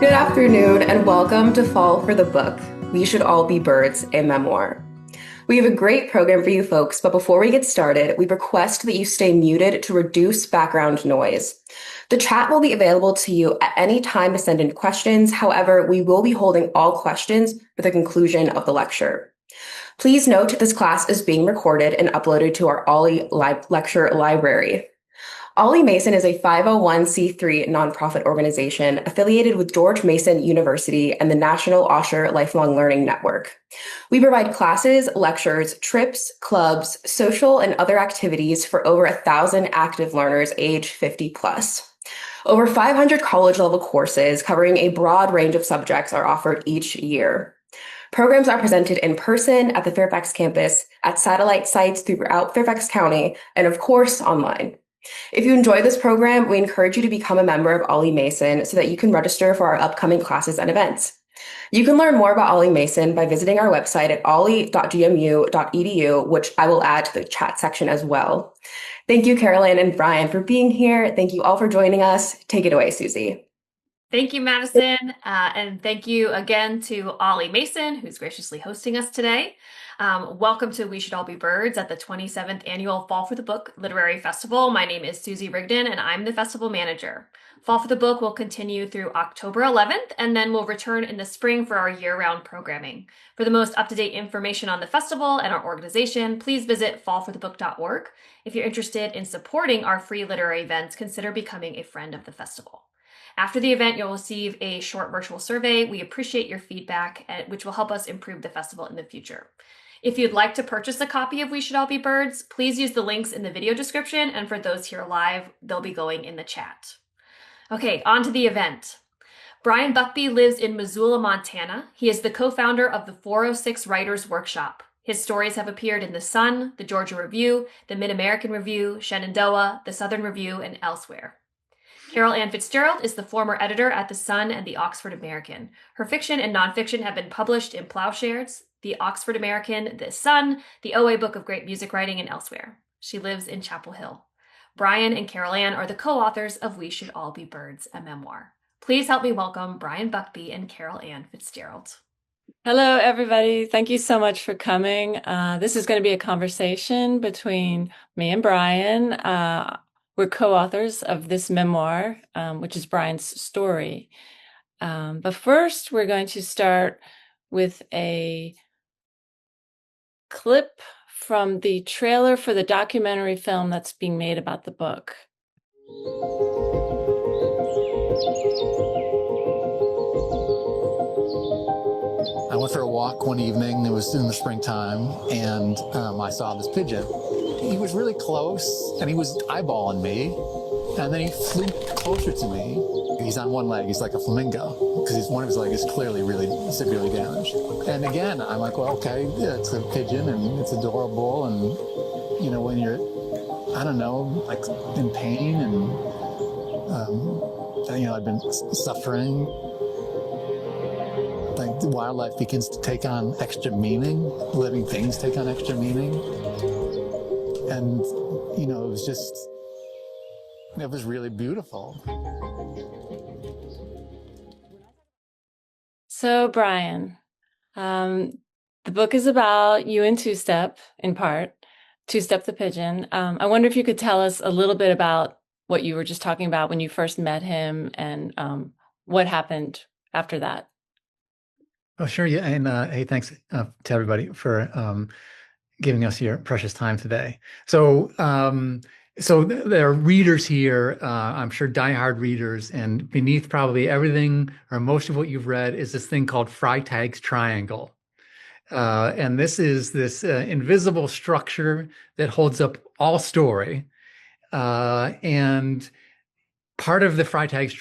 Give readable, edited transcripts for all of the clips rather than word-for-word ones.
Good afternoon, and welcome to Fall for the Book. We Should All Be Birds, a Memoir. We have a great program for you folks, but before we get started, we request that you stay muted to reduce background noise. The chat will be available to you at any time to send in questions. However, we will be holding all questions for the conclusion of the lecture. Please note this class is being recorded and uploaded to our Ollie lecture library. Ollie Mason is a 501c3 nonprofit organization affiliated with George Mason University and the National Osher Lifelong Learning Network. We provide classes, lectures, trips, clubs, social, and other activities for over 1,000 active learners age 50 plus. Over 500 college-level courses covering a broad range of subjects are offered each year. Programs are presented in person at the Fairfax campus, at satellite sites throughout Fairfax County, and of course, online. If you enjoy this program, we encourage you to become a member of Ollie Mason so that you can register for our upcoming classes and events. You can learn more about Ollie Mason by visiting our website at ollie.gmu.edu, which I will add to the chat section as well. Thank you, Carol Ann and Brian, for being here. Thank you all for joining us. Take it away, Susie. Thank you, Madison, and thank you again to Ollie Mason, who's graciously hosting us today. Welcome to We Should All Be Birds at the 27th Annual Fall for the Book Literary Festival. My name is Susie Rigdon, and I'm the festival manager. Fall for the Book will continue through October 11th, and then we'll return in the spring for our year-round programming. For the most up-to-date information on the festival and our organization, please visit fallforthebook.org. If you're interested in supporting our free literary events, consider becoming a friend of the festival. After the event, you'll receive a short virtual survey. We appreciate your feedback, which will help us improve the festival in the future. If you'd like to purchase a copy of We Should All Be Birds, please use the links in the video description, and for those here live, they'll be going in the chat. Okay, on to the event. Brian Buckbee lives in Missoula, Montana. He is the co-founder of the 406 Writers Workshop. His stories have appeared in The Sun, The Georgia Review, The Mid-American Review, Shenandoah, The Southern Review, and elsewhere. Carol Ann Fitzgerald is the former editor at The Sun and the Oxford American. Her fiction and nonfiction have been published in Plowshares, the Oxford American, The Sun, the OA Book of Great Music Writing, and elsewhere. She lives in Chapel Hill. Brian and Carol Ann are the co-authors of We Should All Be Birds, a memoir. Please help me welcome Brian Buckbee and Carol Ann Fitzgerald. Hello, everybody. Thank you so much for coming. This is going to be a conversation between me and Brian. We're co-authors of this memoir, which is Brian's story. But first, we're going to start with a clip from the trailer for the documentary film that's being made about the book. I went for a walk one evening. It was in the springtime, and I saw this pigeon. He was really close, and he was eyeballing me, and then he flew closer to me. He's on one leg. He's like a flamingo, because one of his legs is clearly really severely damaged. And again, I'm like, well, okay, yeah, it's a pigeon, and it's adorable, and, you know, when you're, I don't know, like in pain, and, you know, I've been suffering. Like, the wildlife begins to take on extra meaning, living things take on extra meaning. And, you know, it was really beautiful. So, Brian, the book is about you and Two Step, in part, Two Step the pigeon. I wonder if you could tell us a little bit about what you were just talking about when you first met him and what happened after that. Oh, sure. Yeah. And hey, thanks to everybody for giving us your precious time today. So there are readers here, I'm sure diehard readers, and beneath probably everything or most of what you've read is this thing called Freytag's triangle. And this is this invisible structure that holds up all story. And part of the Freytag's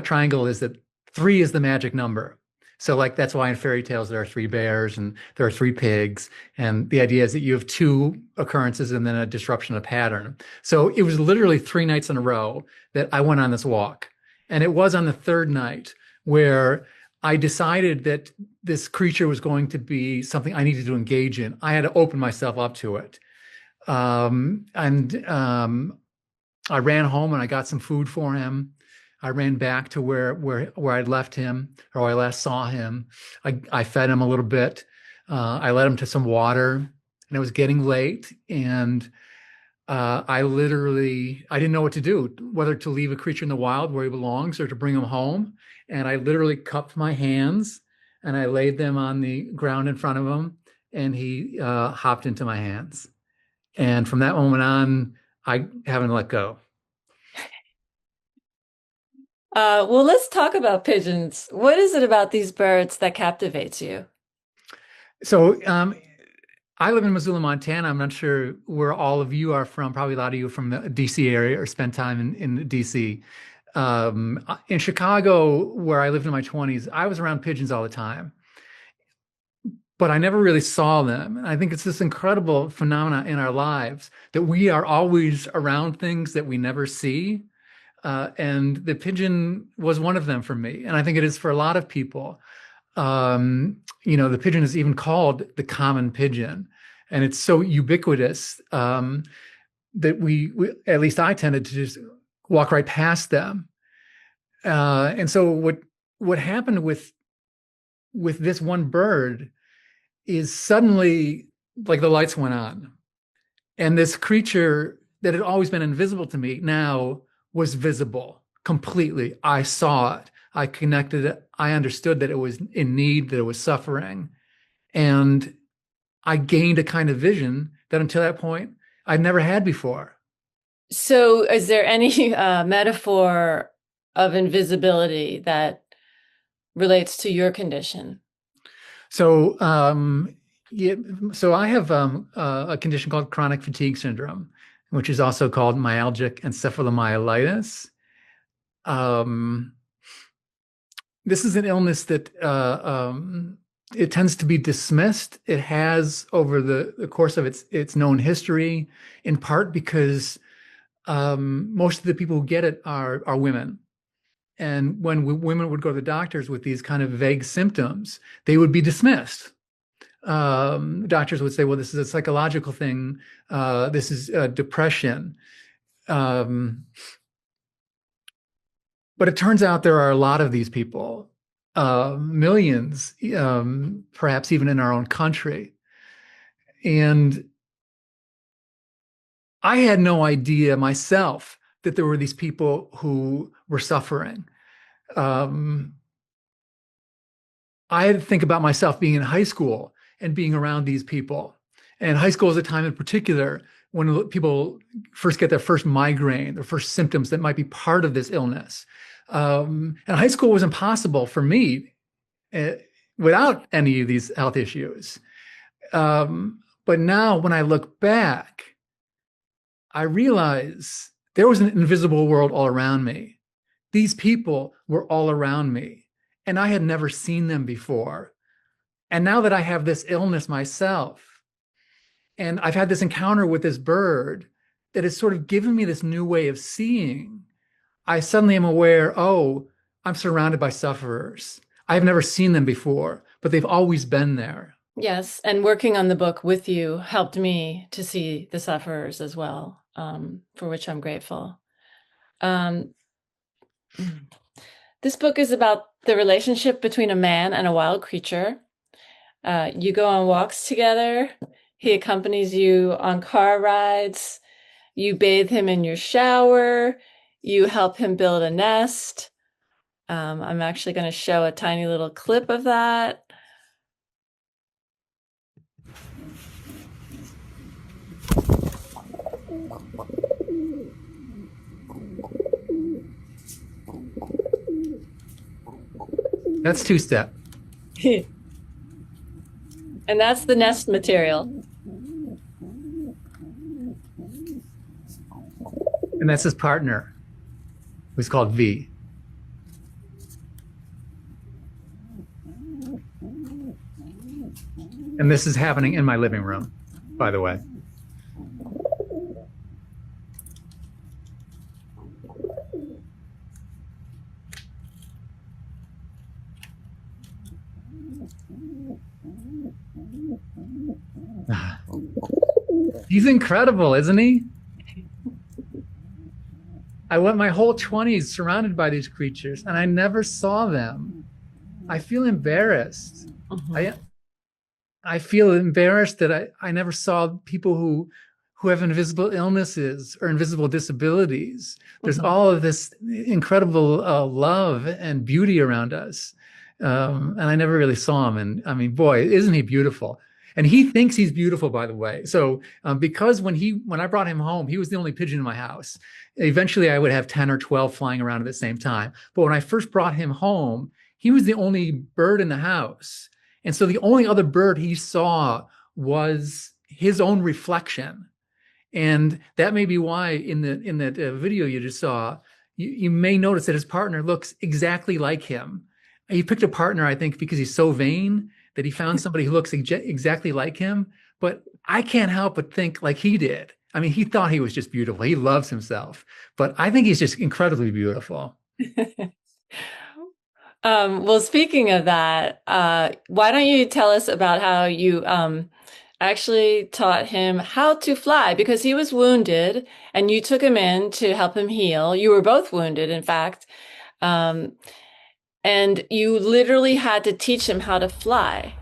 triangle is that 3 is the magic number. So like, that's why in fairy tales, there are 3 bears and there are 3 pigs. And the idea is that you have 2 occurrences and then a disruption of pattern. So it was literally 3 nights in a row that I went on this walk. And it was on the 3rd night where I decided that this creature was going to be something I needed to engage in. I had to open myself up to it. I ran home and I got some food for him. I ran back to where I'd left him, or I last saw him. I fed him a little bit. I led him to some water, and it was getting late. And I didn't know what to do, whether to leave a creature in the wild where he belongs or to bring him home. And I literally cupped my hands and I laid them on the ground in front of him, and he hopped into my hands. And from that moment on, I haven't let go. Well, let's talk about pigeons. What is it about these birds that captivates you? So I live in Missoula, Montana. I'm not sure where all of you are from. Probably a lot of you are from the DC area or spent time in DC. In Chicago, where I lived in my 20s, I was around pigeons all the time, but I never really saw them. And I think it's this incredible phenomena in our lives that we are always around things that we never see. And the pigeon was one of them for me. And I think it is for a lot of people. The pigeon is even called the common pigeon. And it's so ubiquitous that we, at least I tended to just walk right past them. And so what happened with this one bird is suddenly like the lights went on. And this creature that had always been invisible to me now was visible completely. I saw it. I connected it. I understood that it was in need, that it was suffering. And I gained a kind of vision that until that point I'd never had before. So is there any metaphor of invisibility that relates to your condition? So, so I have a condition called chronic fatigue syndrome, which is also called myalgic encephalomyelitis. This is an illness that it tends to be dismissed. It has over the course of its known history, in part because most of the people who get it are women. And when women would go to the doctors with these kind of vague symptoms, they would be dismissed. Doctors would say, well, this is a psychological thing. This is depression. But it turns out there are a lot of these people, millions, perhaps even in our own country. And I had no idea myself that there were these people who were suffering. I had to think about myself being in high school and being around these people. And high school is a time in particular when people first get their first migraine, their first symptoms that might be part of this illness. And high school was impossible for me without any of these health issues. But now when I look back, I realize there was an invisible world all around me. These people were all around me, and I had never seen them before. And now that I have this illness myself, and I've had this encounter with this bird that has sort of given me this new way of seeing, I suddenly am aware, oh, I'm surrounded by sufferers. I've never seen them before, but they've always been there. Yes, and working on the book with you helped me to see the sufferers as well, for which I'm grateful. This book is about the relationship between a man and a wild creature. You go on walks together. He accompanies you on car rides. You bathe him in your shower. You help him build a nest. I'm actually going to show a tiny little clip of that. That's two-step. And that's the nest material. And that's his partner, who's called V. And this is happening in my living room, by the way. He's incredible, isn't he? I went my whole 20s surrounded by these creatures and I never saw them. I feel embarrassed. Mhm. I feel embarrassed that I never saw people who have invisible illnesses or invisible disabilities. There's Mhm. all of this incredible love and beauty around us. And I never really saw him. And I mean, boy, isn't he beautiful? And he thinks he's beautiful, by the way. So because when I brought him home, he was the only pigeon in my house. Eventually, I would have 10 or 12 flying around at the same time. But when I first brought him home, he was the only bird in the house. And so the only other bird he saw was his own reflection. And that may be why in that video you just saw, you may notice that his partner looks exactly like him. He picked a partner, I think, because he's so vain that he found somebody who looks exactly like him. But I can't help but think like he did. I mean, he thought he was just beautiful. He loves himself, but I think he's just incredibly beautiful. Well, speaking of that, why don't you tell us about how you actually taught him how to fly? Because he was wounded and you took him in to help him heal. You were both wounded, in fact. Um, and you literally had to teach him how to fly.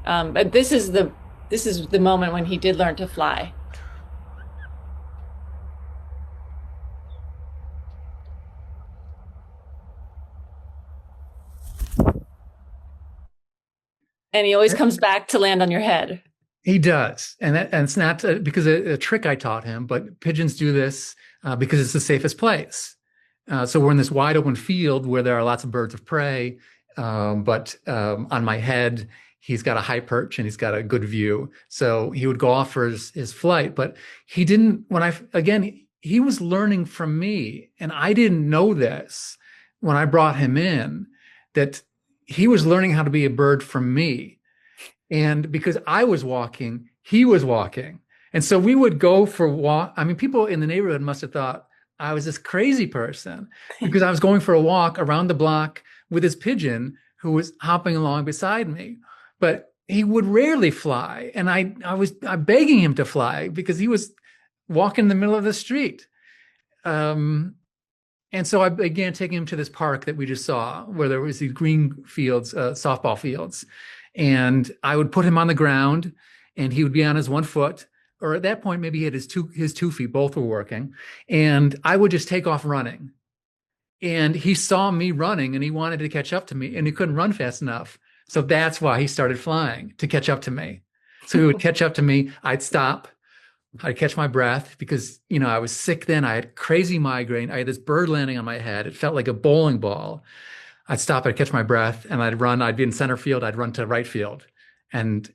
But this is the moment when he did learn to fly. And he always comes back to land on your head. He does, and it's not because a trick I taught him, but pigeons do this because it's the safest place. So we're in this wide open field where there are lots of birds of prey, but on my head, he's got a high perch and he's got a good view. So he would go off for his flight, but he didn't. He was learning from me, and I didn't know this when I brought him in, that he was learning how to be a bird from me. And because I was walking, he was walking. And so we would go for walk. I mean, people in the neighborhood must have thought I was this crazy person because I was going for a walk around the block with this pigeon who was hopping along beside me. But he would rarely fly. And I'm begging him to fly because he was walking in the middle of the street. And so I began taking him to this park that we just saw, where there was these green fields, softball fields. And I would put him on the ground and he would be on his one foot, or at that point, maybe he had his two feet, both were working. And I would just take off running. And he saw me running and he wanted to catch up to me and he couldn't run fast enough. So that's why he started flying, to catch up to me. So he would catch up to me. I'd stop. I'd catch my breath because, I was sick then. I had crazy migraine. I had this bird landing on my head. It felt like a bowling ball. I'd stop, I'd catch my breath, and I'd run. I'd be in center field. I'd run to right field. And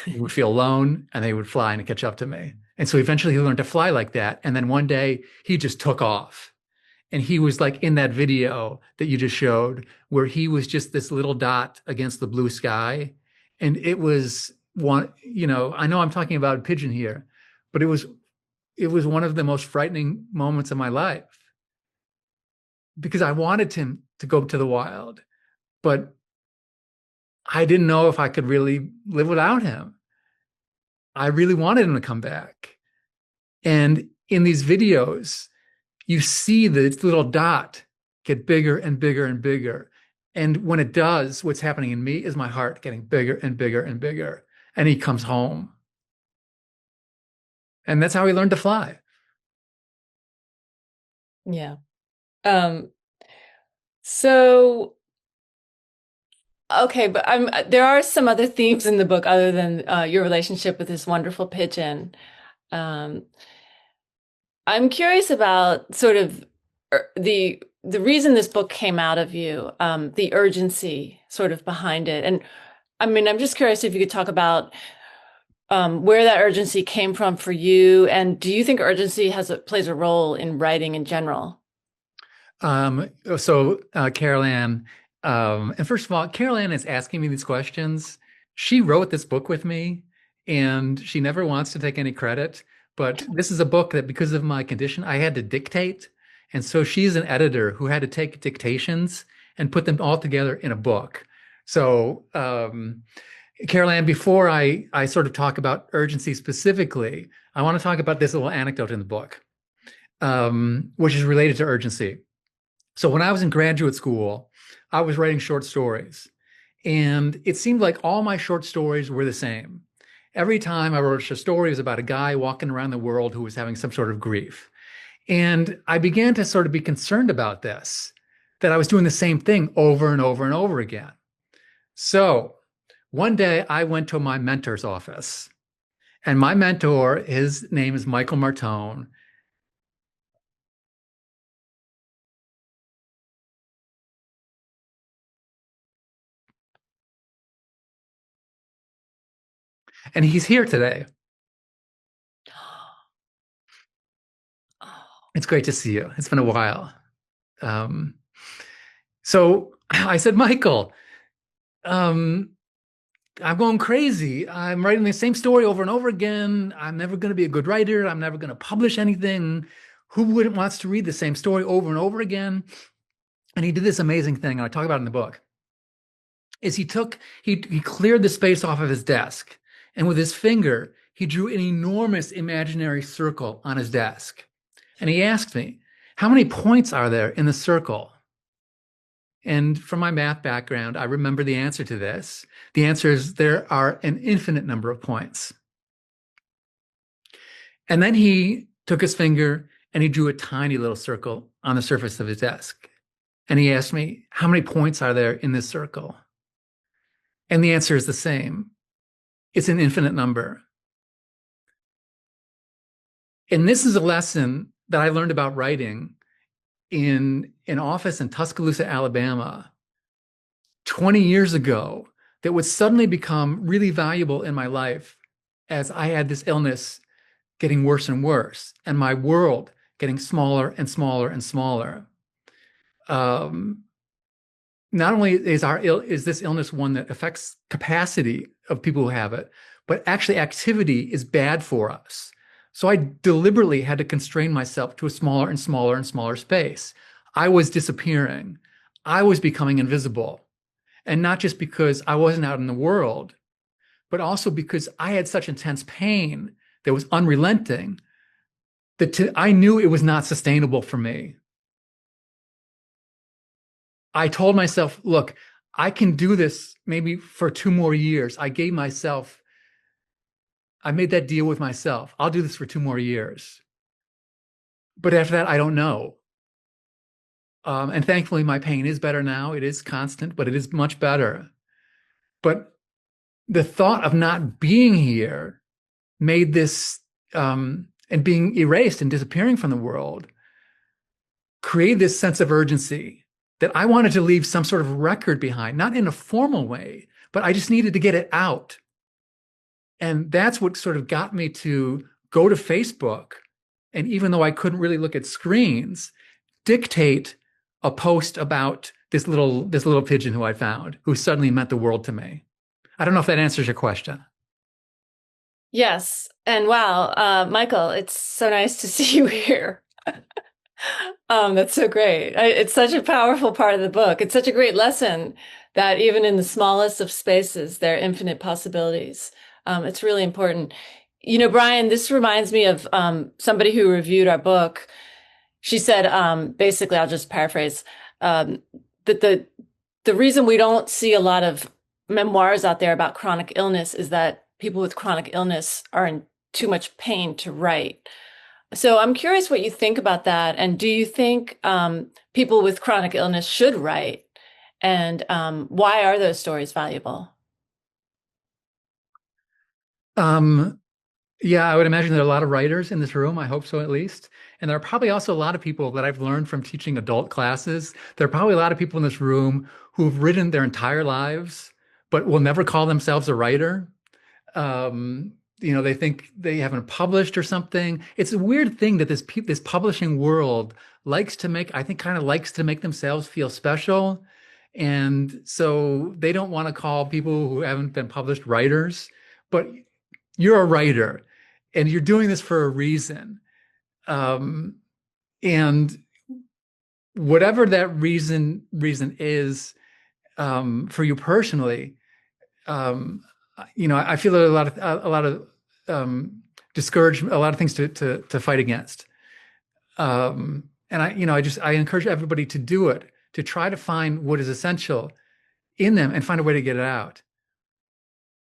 he would feel alone, and they would fly and catch up to me. And so eventually he learned to fly like that. And then one day he just took off. And he was like in that video that you just showed, where he was just this little dot against the blue sky. And it was one, I know I'm talking about a pigeon here, but it was one of the most frightening moments of my life because I wanted him to go to the wild, but I didn't know if I could really live without him. I really wanted him to come back. And in these videos, you see this little dot get bigger and bigger and bigger. And when it does, what's happening in me is my heart getting bigger and bigger and bigger. And he comes home. And that's how he learned to fly. Yeah. So, okay, but there are some other themes in the book other than your relationship with this wonderful pigeon. Um, I'm curious about sort of the reason this book came out of you, the urgency sort of behind it. And I mean, I'm just curious if you could talk about where that urgency came from for you, and do you think urgency plays a role in writing in general? Carol Ann, and first of all, Carol Ann is asking me these questions. She wrote this book with me, and she never wants to take any credit. But this is a book that, because of my condition, I had to dictate. And so she's an editor who had to take dictations and put them all together in a book. So, Carol Ann, before I sort of talk about urgency specifically, I want to talk about this little anecdote in the book. which is related to urgency. So when I was in graduate school, I was writing short stories, and it seemed like all my short stories were the same. Every time I wrote a story, it was about a guy walking around the world who was having some sort of grief. And I began to sort of be concerned about this, that I was doing the same thing over and over and over again. So one day I went to my mentor's office, and my mentor, his name is Michael Martone. And he's here today. It's great to see you. It's been a while. Um, so I said, Michael, I'm going crazy. I'm writing the same story over and over again. I'm never going to be a good writer. I'm never going to publish anything. Who wouldn't wants to read the same story over and over again? And he did this amazing thing, and I talk about it in the book. Is he cleared the space off of his desk, and with his finger, he drew an enormous imaginary circle on his desk. And he asked me, how many points are there in the circle? And from my math background, I remember the answer to this. The answer is there are an infinite number of points. And then he took his finger and he drew a tiny little circle on the surface of his desk. And he asked me, how many points are there in this circle? And the answer is the same. It's an infinite number. And this is a lesson that I learned about writing in an office in Tuscaloosa, Alabama, 20 years ago, that would suddenly become really valuable in my life as I had this illness getting worse and worse, and my world getting smaller and smaller and smaller. Not only is this illness one that affects capacity of people who have it, but actually activity is bad for us. So I deliberately had to constrain myself to a smaller and smaller and smaller space. I was disappearing. I was becoming invisible. And not just because I wasn't out in the world, but also because I had such intense pain that was unrelenting that I knew it was not sustainable for me. I told myself, look, I can do this maybe for 2 more years. I made that deal with myself. I'll do this for 2 more years. But after that, I don't know. And thankfully, my pain is better now. It is constant, but it is much better. But the thought of not being here made this, and being erased and disappearing from the world, created this sense of urgency that I wanted to leave some sort of record behind, not in a formal way, but I just needed to get it out. And that's what sort of got me to go to Facebook. And even though I couldn't really look at screens, dictate a post about this little pigeon who I found, who suddenly meant the world to me. I don't know if that answers your question. Yes. And wow, Michael, it's so nice to see you here. That's so great. It's such a powerful part of the book. It's such a great lesson that even in the smallest of spaces, there are infinite possibilities. It's really important. You know, Brian, this reminds me of somebody who reviewed our book. She said, basically, I'll just paraphrase, that the reason we don't see a lot of memoirs out there about chronic illness is that people with chronic illness are in too much pain to write. So I'm curious what you think about that. And do you think people with chronic illness should write? And why are those stories valuable? Yeah, I would imagine there are a lot of writers in this room. I hope so, at least. And there are probably also a lot of people that I've learned from teaching adult classes. There are probably a lot of people in this room who've written their entire lives, but will never call themselves a writer. They think they haven't published or something. It's a weird thing that this publishing world likes to make themselves feel special. And so they don't want to call people who haven't been published writers, but you're a writer and you're doing this for a reason. And whatever that reason is, for you personally, I feel a lot of discouragement, a lot of things to fight against. And I encourage everybody to do it, to try to find what is essential in them and find a way to get it out.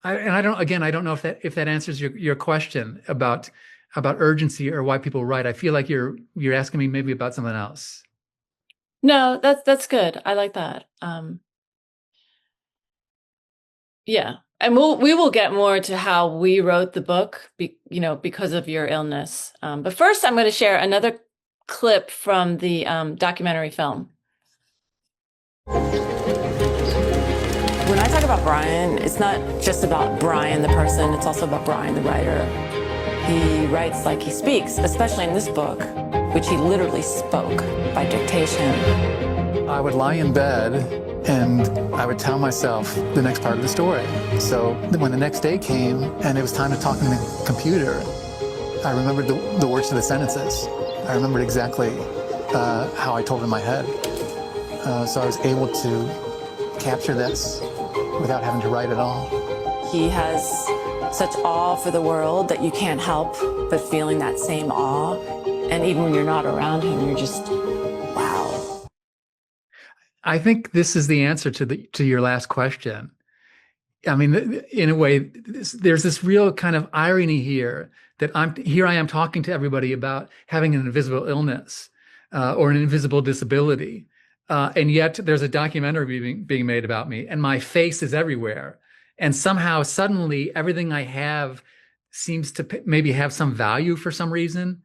I don't know if that answers your question about urgency or why people write. I feel like you're asking me maybe about something else. No, that's good. I like that. Yeah. And we will get more to how we wrote the book, because of your illness. But first, I'm going to share another clip from the documentary film. When I talk about Brian, it's not just about Brian the person, it's also about Brian the writer. He writes like he speaks, especially in this book, which he literally spoke by dictation. I would lie in bed and I would tell myself the next part of the story. So when the next day came and it was time to talk in the computer, I remembered the words to the sentences. I remembered exactly how I told it in my head. So I was able to capture this without having to write at all. He has such awe for the world that you can't help but feeling that same awe. And even when you're not around him, you're just, wow. I think this is the answer to your last question. I mean, in a way, there's this real kind of irony here that I am talking to everybody about having an invisible illness or an invisible disability. And yet there's a documentary being made about me and my face is everywhere. And somehow suddenly everything I have seems to maybe have some value for some reason.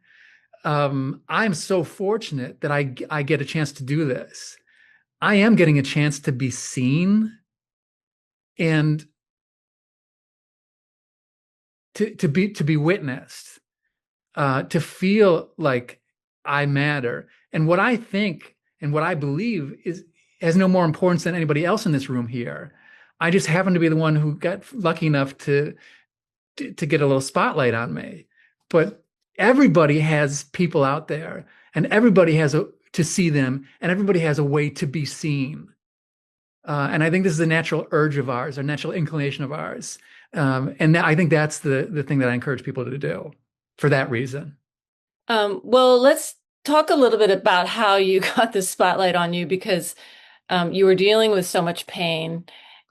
I'm so fortunate that I get a chance to do this. I am getting a chance to be seen and to be witnessed, to feel like I matter. And what I think and what I believe has no more importance than anybody else in this room here. I just happen to be the one who got lucky enough to get a little spotlight on me. But everybody has people out there, and everybody has to see them, and everybody has a way to be seen. And I think this is a natural urge of ours, a natural inclination of ours. And I think that's the thing that I encourage people to do for that reason. Well, let's talk a little bit about how you got the spotlight on you, because you were dealing with so much pain.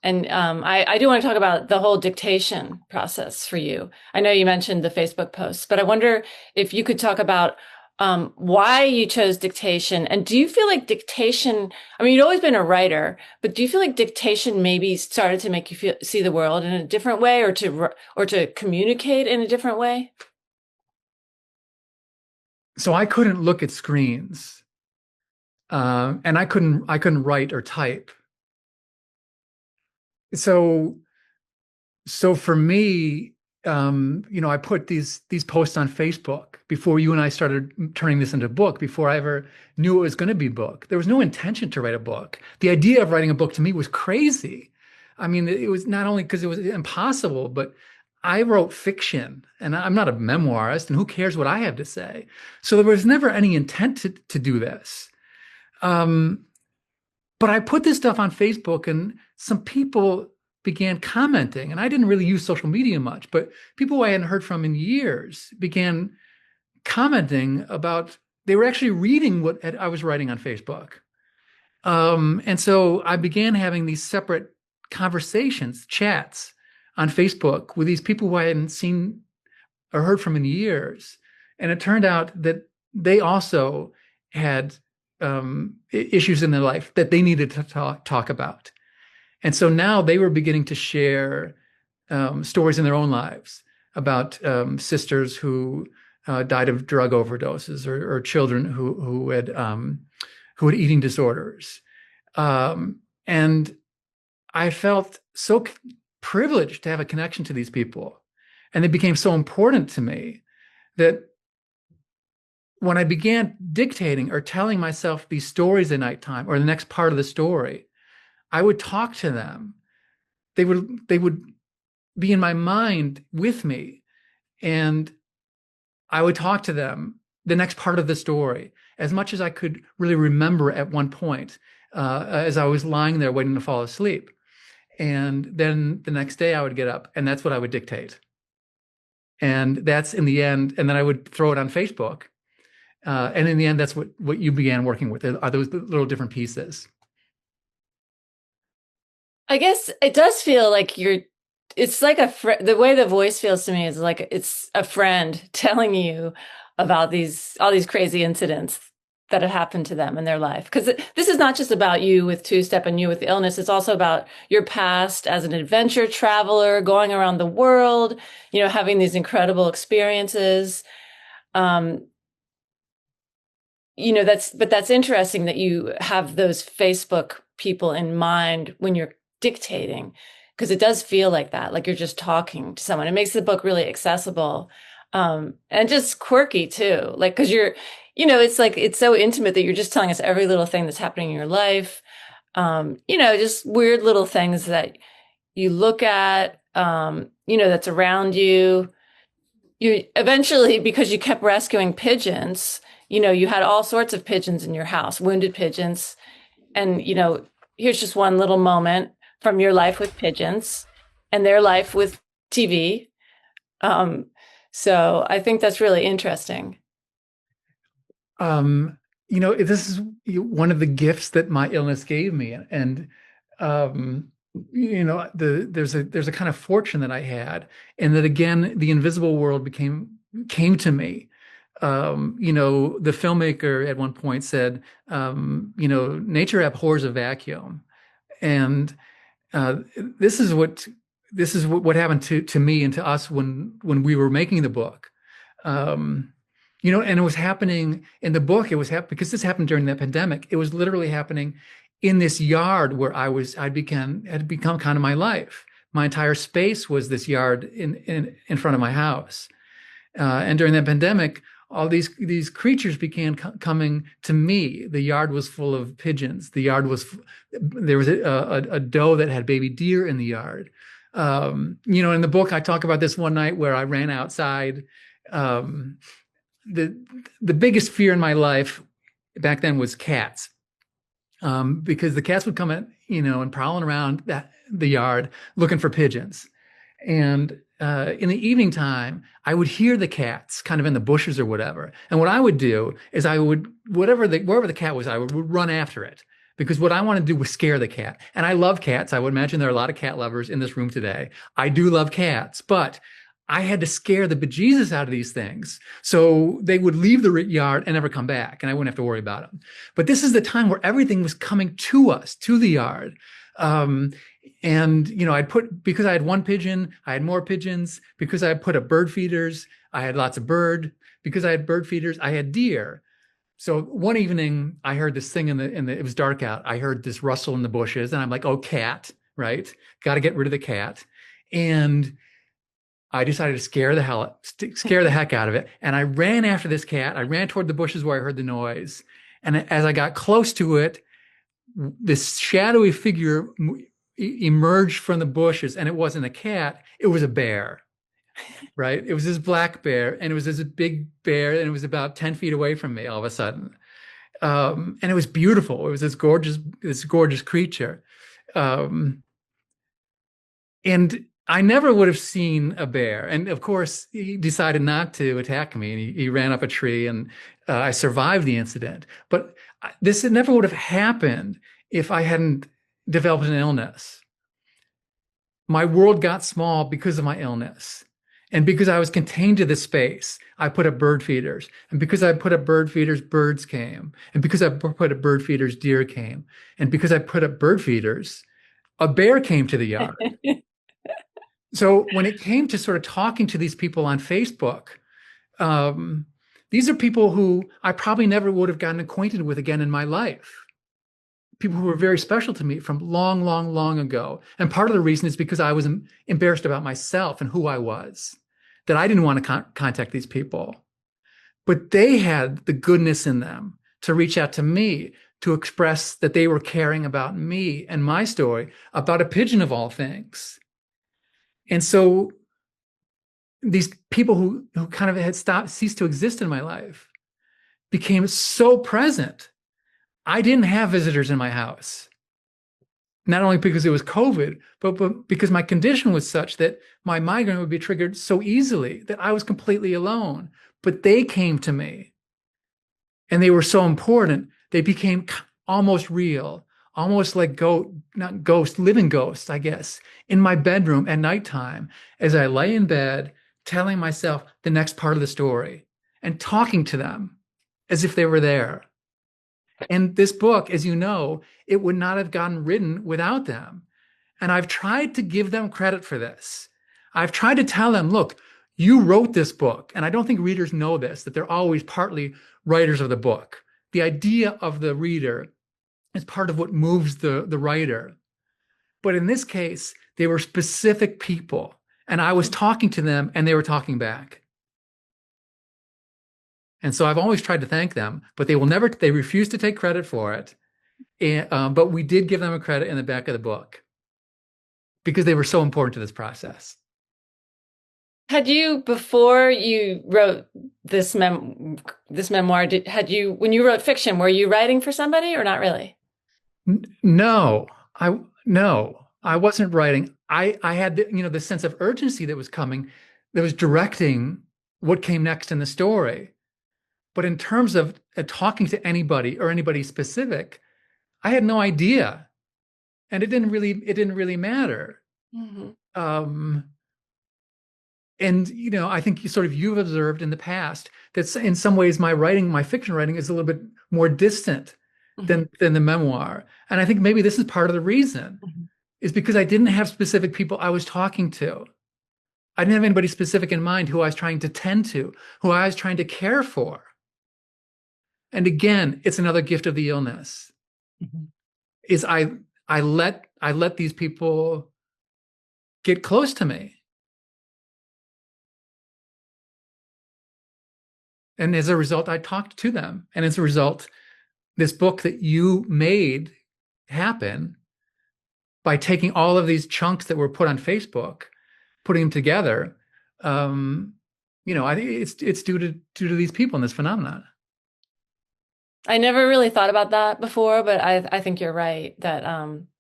And I do want to talk about the whole dictation process for you. I know you mentioned the Facebook posts, but I wonder if you could talk about why you chose dictation. And do you feel like dictation, I mean, you'd always been a writer, but do you feel like dictation maybe started to make you see the world in a different way, or to communicate in a different way? So I couldn't look at screens, and I couldn't write or type. So for me, I put these posts on Facebook before you and I started turning this into a book, before I ever knew it was going to be a book. There was no intention to write a book. The idea of writing a book to me was crazy. I mean, it was not only because it was impossible, but I wrote fiction and I'm not a memoirist, and who cares what I have to say? So there was never any intent to do this. But I put this stuff on Facebook and some people began commenting, and I didn't really use social media much, but people who I hadn't heard from in years began commenting about, they were actually reading what I was writing on Facebook. And so I began having these separate conversations, chats on Facebook with these people who I hadn't seen or heard from in years. And it turned out that they also had issues in their life that they needed to talk about. And so now they were beginning to share stories in their own lives about sisters who died of drug overdoses, or children who had eating disorders. And I felt so privileged to have a connection to these people. And they became so important to me that when I began dictating or telling myself these stories at nighttime, or the next part of the story, I would talk to them. They would be in my mind with me, and I would talk to them the next part of the story as much as I could really remember at one point, as I was lying there waiting to fall asleep. And then the next day I would get up, and that's what I would dictate. And that's in the end, and then I would throw it on Facebook. And in the end, that's what you began working with, are those little different pieces. I guess it does feel like it's like the way the voice feels to me is like it's a friend telling you about all these crazy incidents that have happened to them in their life. Because this is not just about you with two-step and you with the illness. It's also about your past as an adventure traveler, going around the world, having these incredible experiences. That's interesting that you have those Facebook people in mind when you're dictating, because it does feel like that, like you're just talking to someone. It makes the book really accessible, and just quirky too. Like, because it's like, it's so intimate that you're just telling us every little thing that's happening in your life. Just weird little things that you look at, that's around you. You eventually, because you kept rescuing pigeons, you had all sorts of pigeons in your house, wounded pigeons. And, here's just one little moment from your life with pigeons and their life with TV. So I think that's really interesting. This is one of the gifts that my illness gave me. And, there's a kind of fortune that I had, and that again, the invisible world came to me. The filmmaker at one point said, nature abhors a vacuum. And this is what happened to me and to us when we were making the book. And it was happening in the book. It was because this happened during the pandemic. It was literally happening in this yard where had become kind of my life. My entire space was this yard in front of my house. And during the pandemic, all these creatures began coming to me. The yard was full of pigeons. There was a doe that had baby deer in the yard. In the book, I talk about this one night where I ran outside. The biggest fear in my life back then was cats, because the cats would come and prowling around the yard looking for pigeons. And in the evening time, I would hear the cats kind of in the bushes or whatever. And what I would do is wherever the cat was, I would run after it, because what I wanted to do was scare the cat. And I love cats. I would imagine there are a lot of cat lovers in this room today. I do love cats, but I had to scare the bejesus out of these things. So they would leave the yard and never come back, and I wouldn't have to worry about them. But this is the time where everything was coming to us, to the yard. Because I had one pigeon, I had more pigeons. Because I put up bird feeders, I had lots of bird. Because I had bird feeders, I had deer. So one evening I heard this thing it was dark out. I heard this rustle in the bushes, and I'm like, oh, cat, right? Got to get rid of the cat. And I decided to scare the heck out of it. And I ran after this cat. I ran toward the bushes where I heard the noise. And as I got close to it, this shadowy figure emerged from the bushes, and it wasn't a cat, it was a bear, right? It was this black bear, and it was this big bear, and it was about 10 feet away from me all of a sudden. And it was beautiful. It was this gorgeous creature. And I never would have seen a bear. And of course, he decided not to attack me, and he ran up a tree, and I survived the incident. But this never would have happened if I hadn't developed an illness. My world got small because of my illness. And because I was contained to this space, I put up bird feeders. And because I put up bird feeders, birds came. And because I put up bird feeders, deer came. And because I put up bird feeders, a bear came to the yard. So when it came to sort of talking to these people on Facebook, these are people who I probably never would have gotten acquainted with again in my life. People who were very special to me from long, long, long ago. And part of the reason is because I was embarrassed about myself and who I was, that I didn't want to contact these people. But they had the goodness in them to reach out to me, to express that they were caring about me and my story, about a pigeon of all things. And so these people who kind of had ceased to exist in my life became so present. I didn't have visitors in my house, not only because it was COVID, but because my condition was such that my migraine would be triggered so easily that I was completely alone. But they came to me. and they were so important, they became almost real, almost like not ghosts, living ghosts, I guess, in my bedroom at nighttime as I lay in bed, telling myself the next part of the story and talking to them as if they were there. And this book, as you know, it would not have gotten written without them. And I've tried to give them credit for this. I've tried to tell them, look, you wrote this book. And I don't think readers know this, that they're always partly writers of the book. The idea of the reader is part of what moves the writer. But in this case, they were specific people. And I was talking to them and they were talking back. And so I've always tried to thank them, but they refuse to take credit for it. And, but we did give them a credit in the back of the book because they were so important to this process. Had you, before you wrote this memoir, when you wrote fiction, were you writing for somebody or not really? No, I wasn't writing. I had the sense of urgency that was coming, that was directing what came next in the story. But in terms of talking to anybody or anybody specific, I had no idea, and it didn't really matter. Mm-hmm. And I think you've observed in the past that in some ways my fiction writing is a little bit more distant than the memoir. And I think maybe this is part of the reason, is because I didn't have specific people I was talking to. I didn't have anybody specific in mind who I was trying to tend to, who I was trying to care for. And again, it's another gift of the illness. Is I let these people get close to me. And as a result, I talked to them. And as a result, this book that you made happen by taking all of these chunks that were put on Facebook, putting them together, I think it's due to these people and this phenomenon. I never really thought about that before, but I think you're right that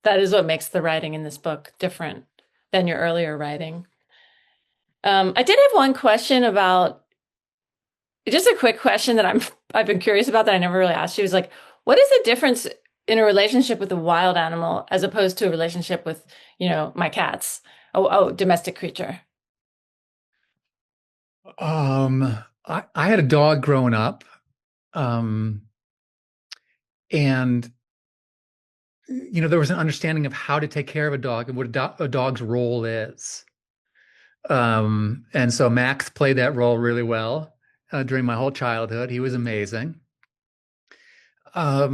that is what makes the writing in this book different than your earlier writing. I did have one question about, just a quick question that I've been curious about that I never really asked you, is like, what is the difference in a relationship with a wild animal as opposed to a relationship with, my cats, domestic creature? I had a dog growing up. And, there was an understanding of how to take care of a dog and what a dog's role is. And so Max played that role really well during my whole childhood. He was amazing. For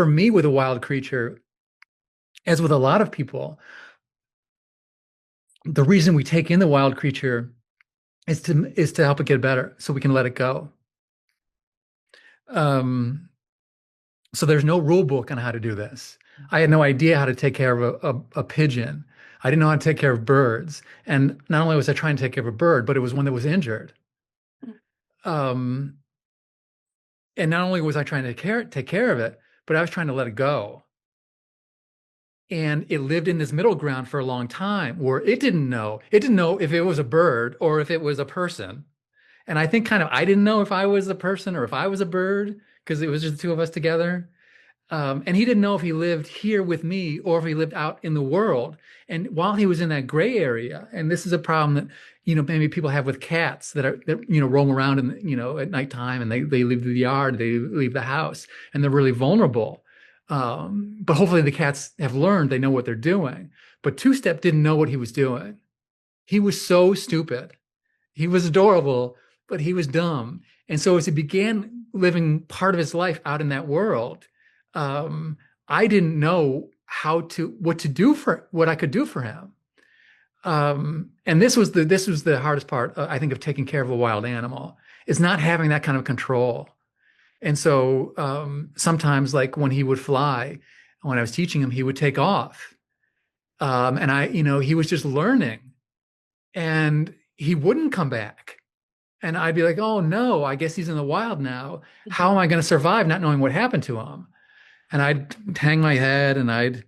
me, with a wild creature, as with a lot of people, the reason we take in the wild creature is to help it get better, so we can let it go. So there's no rule book on how to do this. I had no idea how to take care of a pigeon. I didn't know how to take care of birds. And not only was I trying to take care of a bird, but it was one that was injured. And not only was I trying to take care of it, but I was trying to let it go. And it lived in this middle ground for a long time where it didn't know if it was a bird or if it was a person. And I think I didn't know if I was a person or if I was a bird, because it was just the two of us together. And he didn't know if he lived here with me or if he lived out in the world. And while he was in that gray area, and this is a problem that, maybe people have with cats that roam around at nighttime, and they leave the yard, they leave the house, and they're really vulnerable. But hopefully the cats have learned, they know what they're doing. But Two-Step didn't know what he was doing. He was so stupid. He was adorable, but he was dumb. And so as he began living part of his life out in that world, I didn't know what I could do for him. And this was the hardest part, I think, of taking care of a wild animal, is not having that kind of control. And so sometimes, like when he would fly, when I was teaching him, he would take off. And he was just learning, and he wouldn't come back. And I'd be like, oh no, I guess he's in the wild now. How am I going to survive not knowing what happened to him? And I'd hang my head and I'd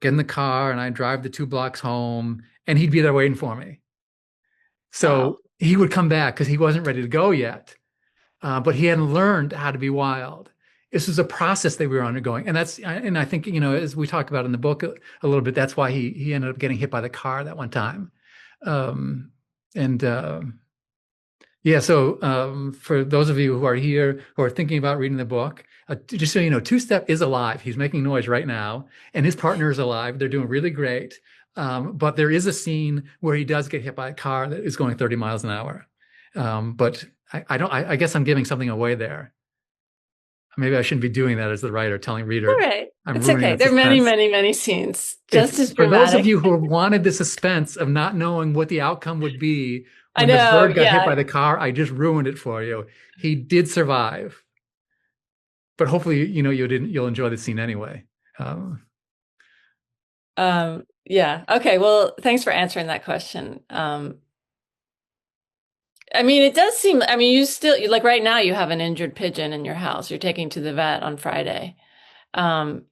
get in the car and I'd drive the 2 blocks home, and he'd be there waiting for me. So he would come back because he wasn't ready to go yet. but he hadn't learned how to be wild. This was a process that we were undergoing, and I think, as we talk about in the book a little bit, that's why he ended up getting hit by the car that one time. And yeah, so for those of you who are here who are thinking about reading the book, just so you know, Two Step is alive. He's making noise right now, and his partner is alive. They're doing really great. But there is a scene where he does get hit by a car that is going 30 miles an hour. But I guess I'm giving something away there. Maybe I shouldn't be doing that as the writer, telling reader. All right. I'm It's ruining okay. the There are many, suspense. many, many scenes. Just as For those of dramatic. you who wanted the suspense of not knowing what the outcome would be I when the know, bird got hit yeah. by the car, I just ruined it for you. He did survive, but hopefully, you'll enjoy the scene anyway. Yeah. Okay. Well, thanks for answering that question. I mean, it does seem, I mean, you still, like right now, you have an injured pigeon in your house. You're taking to the vet on Friday. It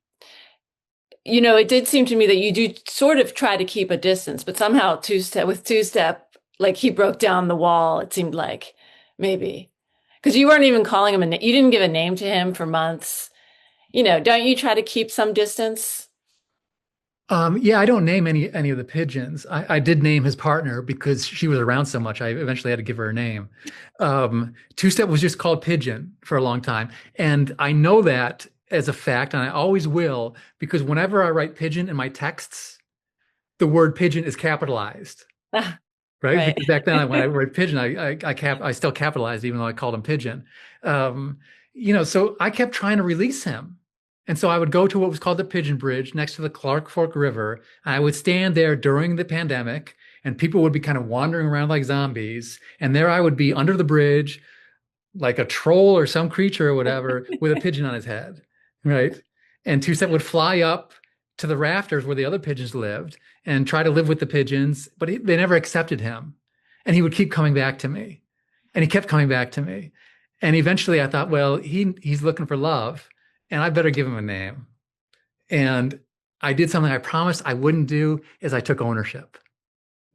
did seem to me that you do sort of try to keep a distance, but somehow Two Step, like he broke down the wall, it seemed like maybe. Because you weren't even calling him you didn't give a name to him for months. Don't you try to keep some distance? Yeah, I don't name any of the pigeons. I did name his partner because she was around so much. I eventually had to give her a name. Two Step was just called Pigeon for a long time, and I know that as a fact, and I always will, because whenever I write pigeon in my texts, the word pigeon is capitalized. Right? Right. Because back then, when I wrote pigeon, I still capitalized, even though I called him Pigeon. So I kept trying to release him. And so I would go to what was called the Pigeon Bridge next to the Clark Fork River. And I would stand there during the pandemic, and people would be kind of wandering around like zombies. And there I would be under the bridge, like a troll or some creature or whatever, with a pigeon on his head, right? And Two Step would fly up to the rafters where the other pigeons lived and try to live with the pigeons, but they never accepted him. And he would keep coming back to me. And he kept coming back to me. And eventually I thought, well, he's looking for love, and I better give him a name. And I did something I promised I wouldn't do, is I took ownership.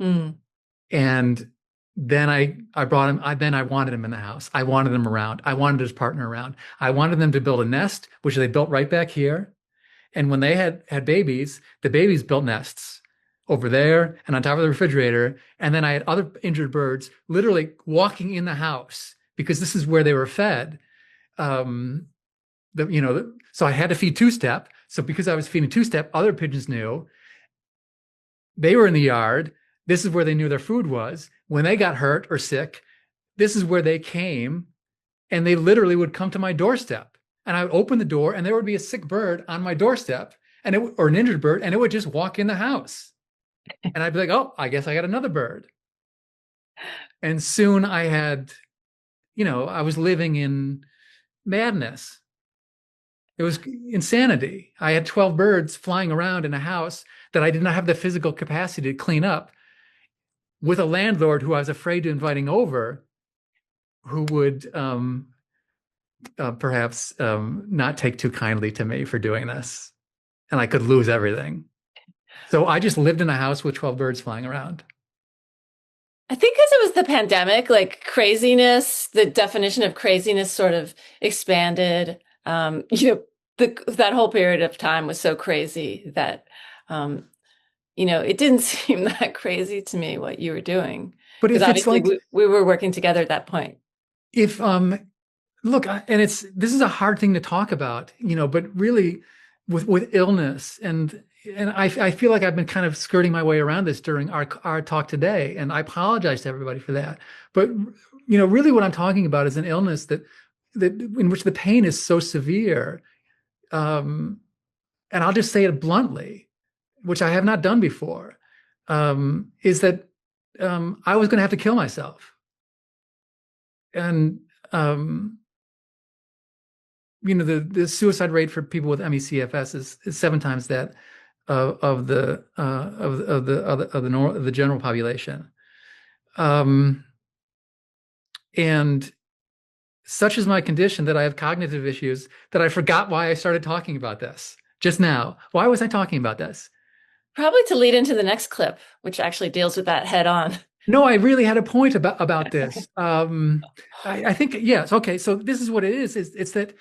Mm. And then I brought him, I wanted him in the house. I wanted him around. I wanted his partner around. I wanted them to build a nest, which they built right back here. And when they had babies, the babies built nests over there and on top of the refrigerator. And then I had other injured birds literally walking in the house because this is where they were fed. So I had to feed Two Step. So because I was feeding Two Step, other pigeons knew. They were in the yard. This is where they knew their food was. When they got hurt or sick, this is where they came, and they literally would come to my doorstep. And I would open the door, and there would be a sick bird on my doorstep, or an injured bird, and it would just walk in the house. And I'd be like, oh, I guess I got another bird. And soon I had, I was living in madness. It was insanity. I had 12 birds flying around in a house that I did not have the physical capacity to clean up, with a landlord who I was afraid of inviting over, who would perhaps not take too kindly to me for doing this. And I could lose everything. So I just lived in a house with 12 birds flying around. I think because it was the pandemic, like craziness, the definition of craziness sort of expanded. That whole period of time was so crazy that, it didn't seem that crazy to me what you were doing. But if it's like we were working together at that point. If look, and this is a hard thing to talk about, but really with illness and I feel like I've been kind of skirting my way around this during our talk today, and I apologize to everybody for that. But really what I'm talking about is an illness that in which the pain is so severe. And I'll just say it bluntly, which I have not done before, is that I was going to have to kill myself. And the suicide rate for people with ME/CFS is 7 times that of the general population. And such is my condition that I have cognitive issues that I forgot why I started talking about this just now. Why was I talking about this? Probably to lead into the next clip, which actually deals with that head on. No, I really had a point about this. I think yes. Okay, so this is what it is. It's that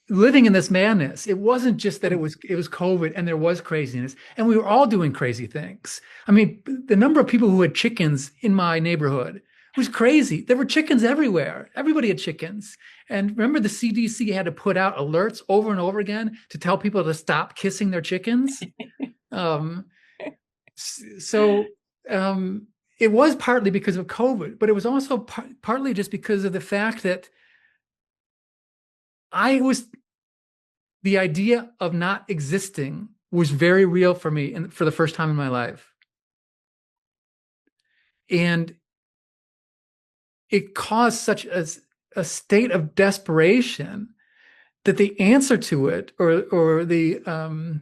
living in this madness. It wasn't just that it was COVID and there was craziness, and we were all doing crazy things. I mean, the number of people who had chickens in my neighborhood was crazy. There were chickens everywhere. Everybody had chickens. And remember, the CDC had to put out alerts over and over again to tell people to stop kissing their chickens. Um, so it was partly because of COVID, but it was also partly just because of the fact that the idea of not existing was very real for me and for the first time in my life. And it caused such a state of desperation that the answer to it, or the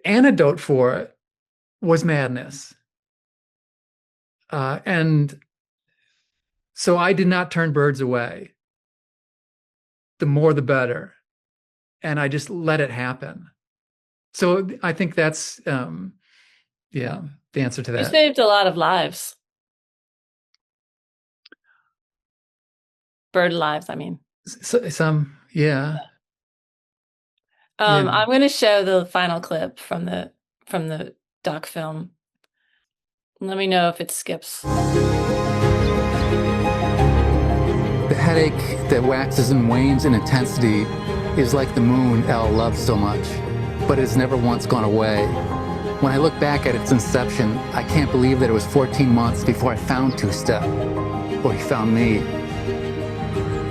antidote for it, was madness. And so I did not turn birds away. The more, the better. And I just let it happen. So I think that's, the answer to You that. saved a lot of lives. Bird lives, I mean. Some, yeah. I'm going to show the final clip from the doc film. Let me know if it skips. The headache that waxes and wanes in intensity is like the moon Elle loves so much, but it's never once gone away. When I look back at its inception, I can't believe that it was 14 months before I found Two-Step, or he found me.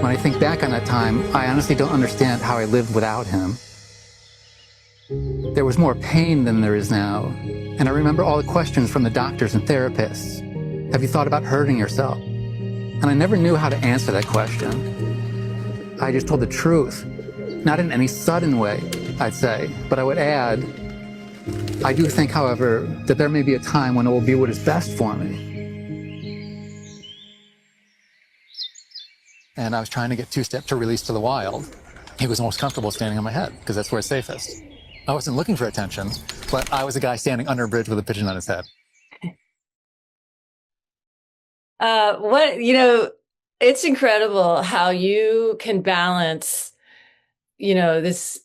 When I think back on that time, I honestly don't understand how I lived without him. There was more pain than there is now, and I remember all the questions from the doctors and therapists. Have you thought about hurting yourself? And I never knew how to answer that question. I just told the truth, not in any sudden way, I'd say, but I would add, I do think, however, that there may be a time when it will be what is best for me. And I was trying to get Two-Step to release to the wild. He was most comfortable standing on my head, because that's where it's safest. I wasn't looking for attention, but I was a guy standing under a bridge with a pigeon on his head. It's incredible how you can balance, this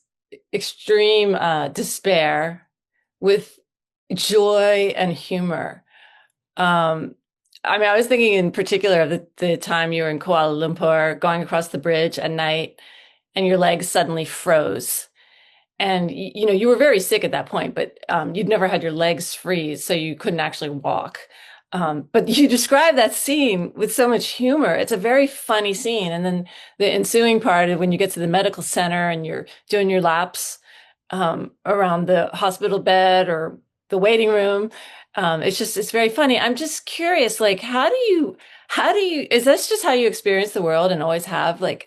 extreme despair with joy and humor. I was thinking in particular of the time you were in Kuala Lumpur, going across the bridge at night, and your legs suddenly froze. And, you were very sick at that point, but you'd never had your legs freeze, so you couldn't actually walk. But you describe that scene with so much humor. It's a very funny scene. And then the ensuing part of when you get to the medical center and you're doing your laps around the hospital bed or the waiting room. It's very funny. I'm just curious, like, how do you, is this just how you experience the world and always have, like,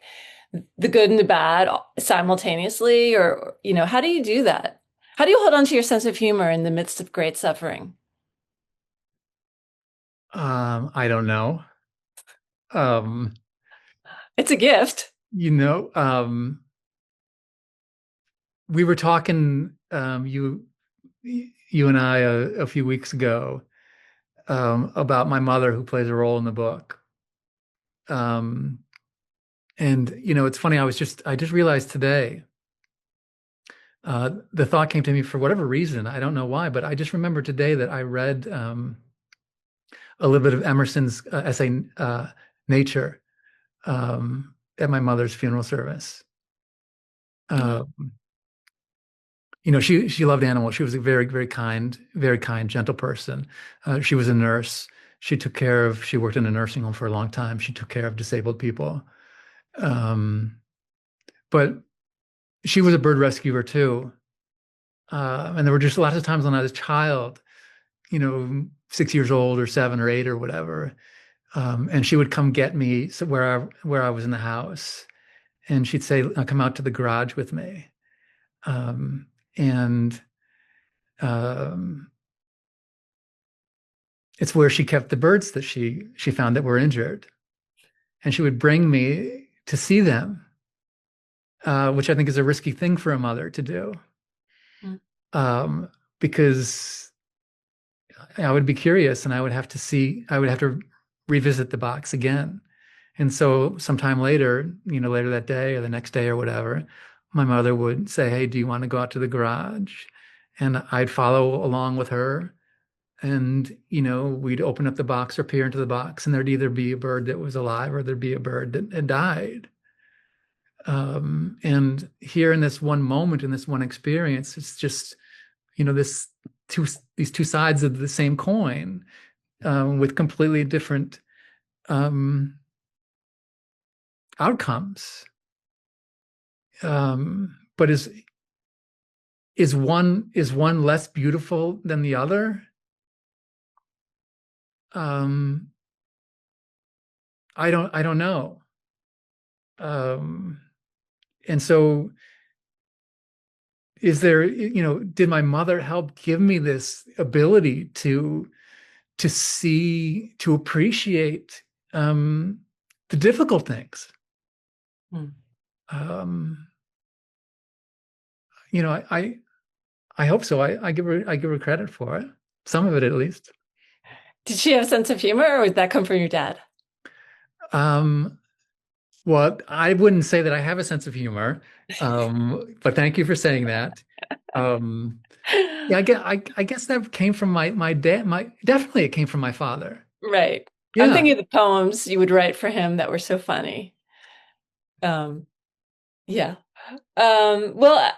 the good and the bad simultaneously? Or, how do you do that? How do you hold on to your sense of humor in the midst of great suffering? I don't know. It's a gift. We were talking, you and I a few weeks ago, about my mother, who plays a role in the book. And it's funny, I just realized today, the thought came to me for whatever reason, I don't know why, but I just remember today that I read a little bit of Emerson's essay, Nature, at my mother's funeral service. She loved animals. She was a very, very kind, gentle person. She was a nurse. She worked in a nursing home for a long time. She took care of disabled people. But she was a bird rescuer too. And there were just lots of times when I was a child, 6 years old or 7 or 8 or whatever. And she would come get me where I was in the house. And she'd say, come out to the garage with me. It's where she kept the birds that she found that were injured. And she would bring me to see them, which I think is a risky thing for a mother to do. Because I would be curious, and I would have to revisit the box again. And so sometime later, later that day or the next day or whatever, my mother would say, "Hey, do you want to go out to the garage?" And I'd follow along with her. And, we'd open up the box or peer into the box, and there'd either be a bird that was alive or there'd be a bird that had died. And here in this one moment, in this one experience, it's just, these two sides of the same coin, with completely different outcomes. But is one less beautiful than the other? I don't know. And so did my mother help give me this ability to see, to appreciate the difficult things? I hope so. I give her credit for it. Some of it, at least. Did she have a sense of humor, or would that come from your dad? Well, I wouldn't say that I have a sense of humor, but thank you for saying that. Yeah, I guess that came from my dad. Definitely it came from my father. Right. Yeah. I'm thinking of the poems you would write for him that were so funny. Yeah. Well,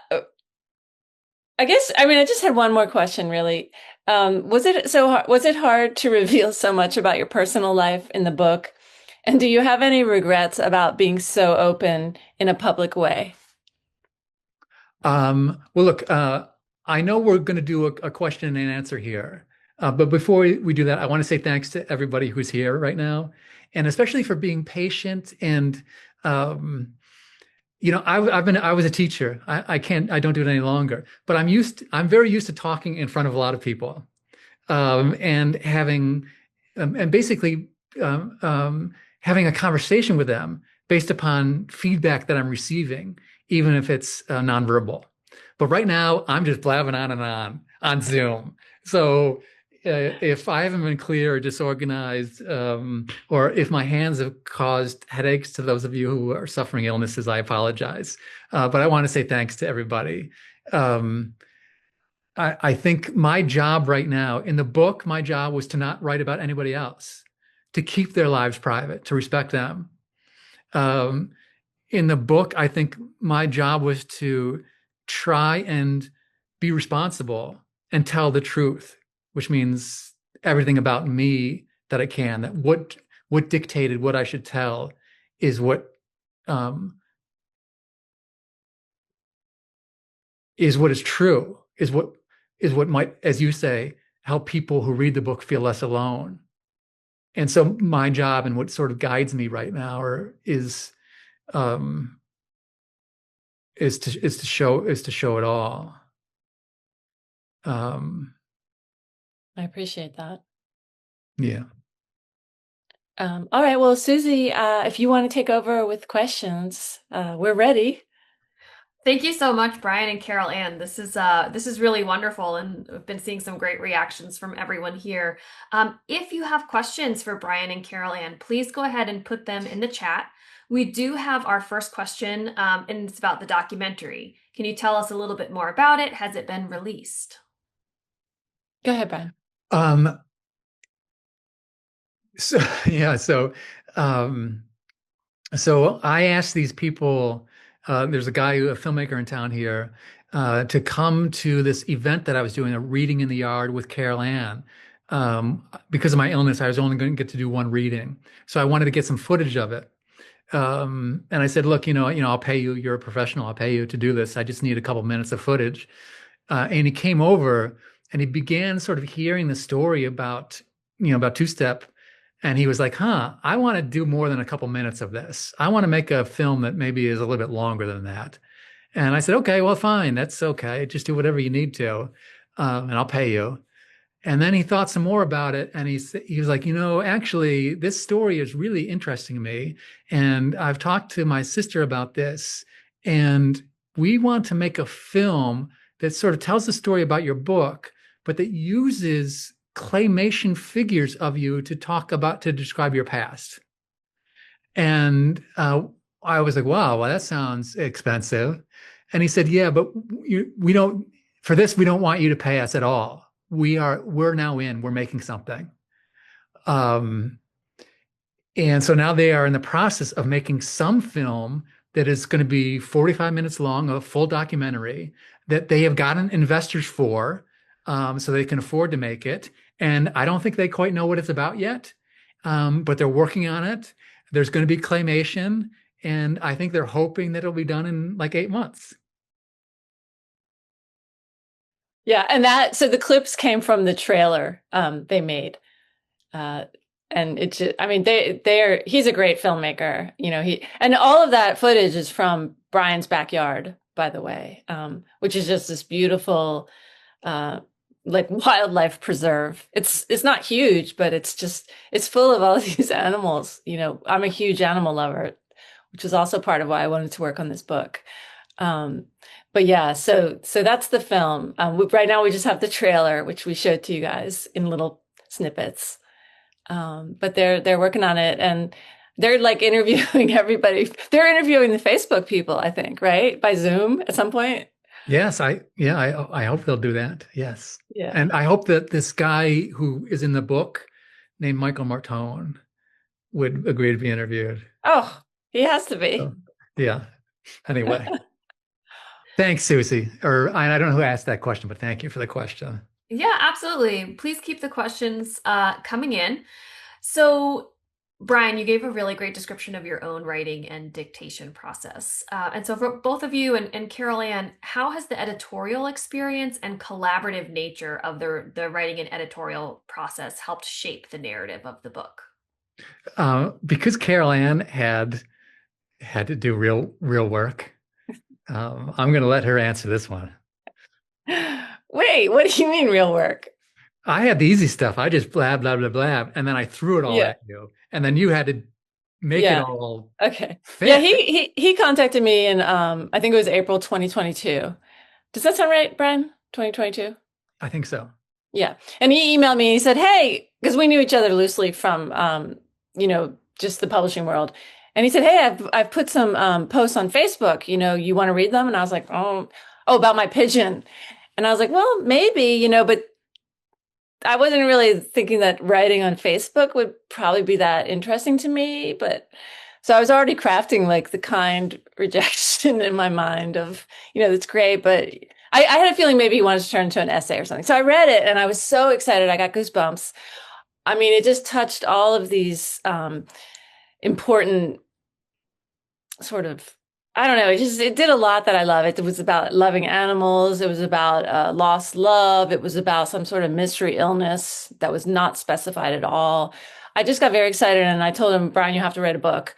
I guess, I just had one more question, really. Was it hard to reveal so much about your personal life in the book? And do you have any regrets about being so open in a public way? Well, look, I know we're going to do a question and answer here. But before we do that, I want to say thanks to everybody who's here right now, and especially for being patient. And, I was a teacher. I don't do it any longer, but I'm very used to talking in front of a lot of people, and basically, having a conversation with them based upon feedback that I'm receiving, even if it's nonverbal. But right now, I'm just blabbing on Zoom. So if I haven't been clear or disorganized, or if my hands have caused headaches to those of you who are suffering illnesses, I apologize. But I want to say thanks to everybody. I think my job right now in the book, my job was to not write about anybody else, to keep their lives private, to respect them. In the book, I think my job was to try and be responsible and tell the truth, which means everything about me that I can, that what dictated what I should tell is what is true, is what might, as you say, help people who read the book feel less alone. And so my job, and what sort of guides me right now, is to show it all. I appreciate that. Yeah. All right. Well, Susie, if you want to take over with questions, we're ready. Thank you so much, Brian and Carol Ann. This is really wonderful, and I've been seeing some great reactions from everyone here. If you have questions for Brian and Carol Ann, please go ahead and put them in the chat. We do have our first question, and it's about the documentary. Can you tell us a little bit more about it? Has it been released? Go ahead, Brian. So yeah, so I asked these people. There's a filmmaker in town here, to come to this event that I was doing, a reading in the yard with Carol Ann. Because of my illness, I was only going to get to do one reading, so I wanted to get some footage of it. And I said, look, I'll pay you. You're a professional. I'll pay you to do this. I just need a couple minutes of footage. And he came over and he began sort of hearing the story about two-step. And he was like, I want to do more than a couple minutes of this. I want to make a film that maybe is a little bit longer than that. And I said, okay, well, fine. That's okay. Just do whatever you need to, and I'll pay you. And then he thought some more about it. And he was like, actually, this story is really interesting to me. And I've talked to my sister about this. And we want to make a film that sort of tells the story about your book, but that uses claymation figures of you to describe your past. And I was like, wow, well, that sounds expensive. And he said, yeah, but we don't, for this, we don't want you to pay us at all. We're making something. And so now they are in the process of making some film that is going to be 45 minutes long, a full documentary that they have gotten investors for, so they can afford to make it. And I don't think they quite know what it's about yet, but they're working on it. There's going to be claymation, and I think they're hoping that it'll be done in like 8 months. Yeah, and so the clips came from the trailer they made. And it's just, I mean, he's a great filmmaker, and all of that footage is from Brian's backyard, by the way, which is just this beautiful, like wildlife preserve. It's not huge, but it's full of all these animals. I'm a huge animal lover, which is also part of why I wanted to work on this book. But yeah, so that's the film. Right now we just have the trailer, which we showed to you guys in little snippets. But they're working on it, and they're like interviewing everybody. They're interviewing the Facebook people, I think, right? By Zoom at some point. Yes, I hope they'll do that. Yes. Yeah. And I hope that this guy who is in the book named Michael Martone would agree to be interviewed. Oh, he has to be. So, yeah. Anyway. Thanks, Susie. I don't know who asked that question, but thank you for the question. Yeah, absolutely. Please keep the questions coming in. So, Brian, you gave a really great description of your own writing and dictation process. And so for both of you and Carol Ann, how has the editorial experience and collaborative nature of the writing and editorial process helped shape the narrative of the book? Because Carol Ann had to do real work, I'm going to let her answer this one. Wait, what do you mean real work? I had the easy stuff. I just blab, blab, blab, blab, and then I threw it all at you. And then you had to make it all okay. fit. Yeah, he contacted me in I think it was April 2022. Does that sound right, Brian? 2022? I think so. Yeah. And he emailed me and he said, hey, because we knew each other loosely from just the publishing world. And he said, hey, I've put some posts on Facebook, you want to read them? And I was like, oh, about my pigeon. And I was like, well, maybe, but I wasn't really thinking that writing on Facebook would probably be that interesting to me. But so I was already crafting like the kind rejection in my mind of, that's great. But I had a feeling maybe he wanted to turn into an essay or something. So I read it and I was so excited. I got goosebumps. I mean, it just touched all of these important sort of, I don't know, it did a lot that I love. It was about loving animals. It was about lost love. It was about some sort of mystery illness that was not specified at all. I just got very excited and I told him, Brian, you have to write a book.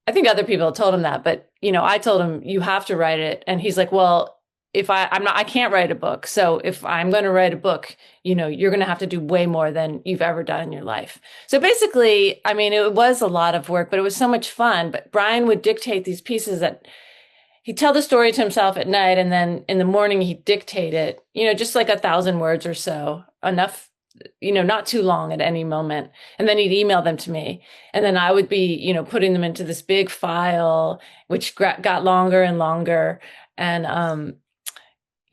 I think other people told him that, but I told him you have to write it. And he's like, well, if I can't write a book. So if I'm going to write a book, you're going to have to do way more than you've ever done in your life. So basically, I mean, it was a lot of work, but it was so much fun. But Brian would dictate these pieces that he'd tell the story to himself at night. And then in the morning, he'd dictate it, just like 1,000 words or so, enough, not too long at any moment. And then he'd email them to me. And then I would be, putting them into this big file, which got longer and longer. And,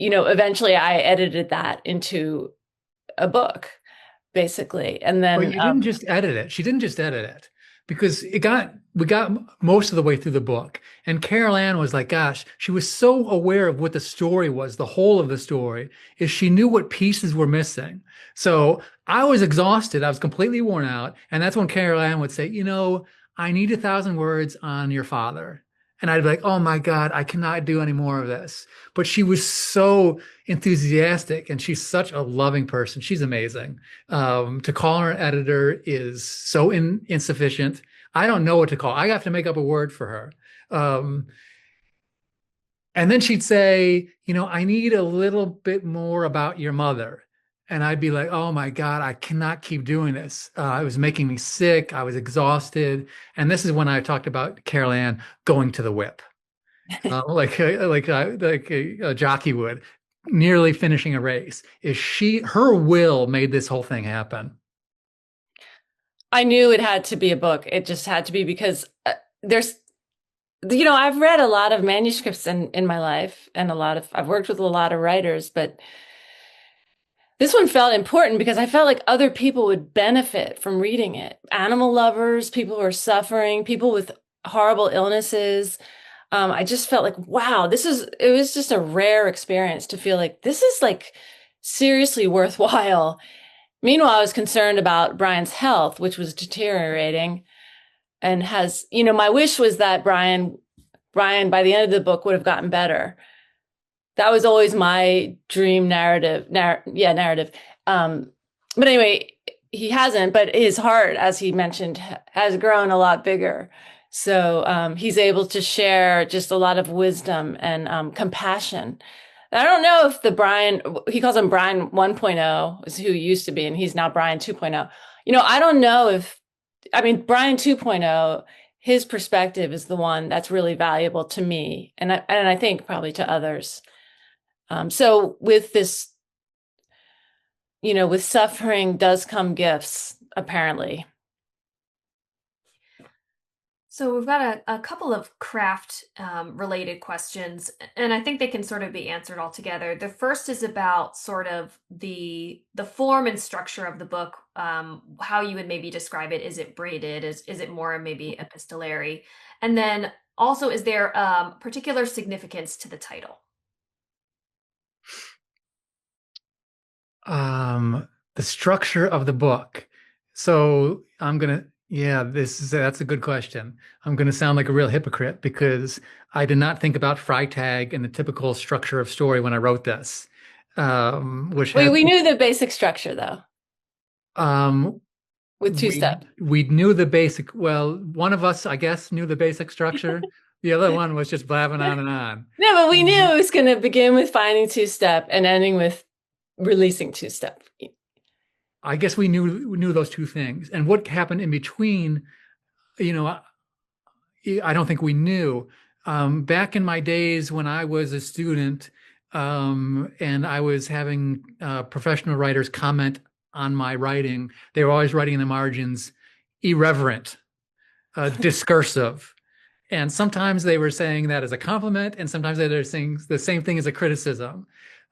eventually I edited that into a book, basically. And then you didn't just edit it. She didn't just edit it because we got most of the way through the book. And Carol Ann was like, gosh, she was so aware of what the story was, the whole of the story, is she knew what pieces were missing. So I was exhausted. I was completely worn out. And that's when Carol Ann would say, I need 1,000 words on your father. And I'd be like, oh my God, I cannot do any more of this. But she was so enthusiastic and she's such a loving person. She's amazing. To call her an editor is so insufficient. I don't know what to call. I have to make up a word for her. And then she'd say, I need a little bit more about your mother. And I'd be like, oh my God, I cannot keep doing this. It was making me sick. I was exhausted. And this is when I talked about Carol Ann going to the whip, like a jockey would. nearly finishing a race. Her will made this whole thing happen. I knew it had to be a book. It just had to be because I've read a lot of manuscripts in my life, and I've worked with a lot of writers, but this one felt important because I felt like other people would benefit from reading it. Animal lovers, people who are suffering, people with horrible illnesses. I just felt like, wow, it was just a rare experience to feel like this is like seriously worthwhile. Meanwhile, I was concerned about Brian's health, which was deteriorating, and my wish was that Brian, by the end of the book, would have gotten better. That was always my dream narrative. Narrative. But anyway, he hasn't, but his heart, as he mentioned, has grown a lot bigger. So he's able to share just a lot of wisdom and compassion. I don't know if he calls him Brian 1.0 is who he used to be, and he's now Brian 2.0. I don't know Brian 2.0, his perspective is the one that's really valuable to me. And I think probably to others. So with this, with suffering does come gifts, apparently. So we've got a couple of craft related questions, and I think they can sort of be answered all together. The first is about sort of the form and structure of the book, how you would maybe describe it. Is it braided? Is it more maybe epistolary? And then also, is there particular significance to the title? The structure of the book. So that's a good question. I'm going to sound like a real hypocrite because I did not think about Freytag and the typical structure of story when I wrote this. We knew the basic structure though. With two-step. We knew the basic. Well, one of us, I guess, knew the basic structure. The other one was just blabbing on and on. No, but we knew it was going to begin with finding two-step and ending with releasing two-step. I guess we knew those two things, and what happened in between, I don't think we knew. Back in my days when I was a student, and I was having professional writers comment on my writing, they were always writing in the margins, irreverent, discursive, and sometimes they were saying that as a compliment, and sometimes they were saying the same thing as a criticism.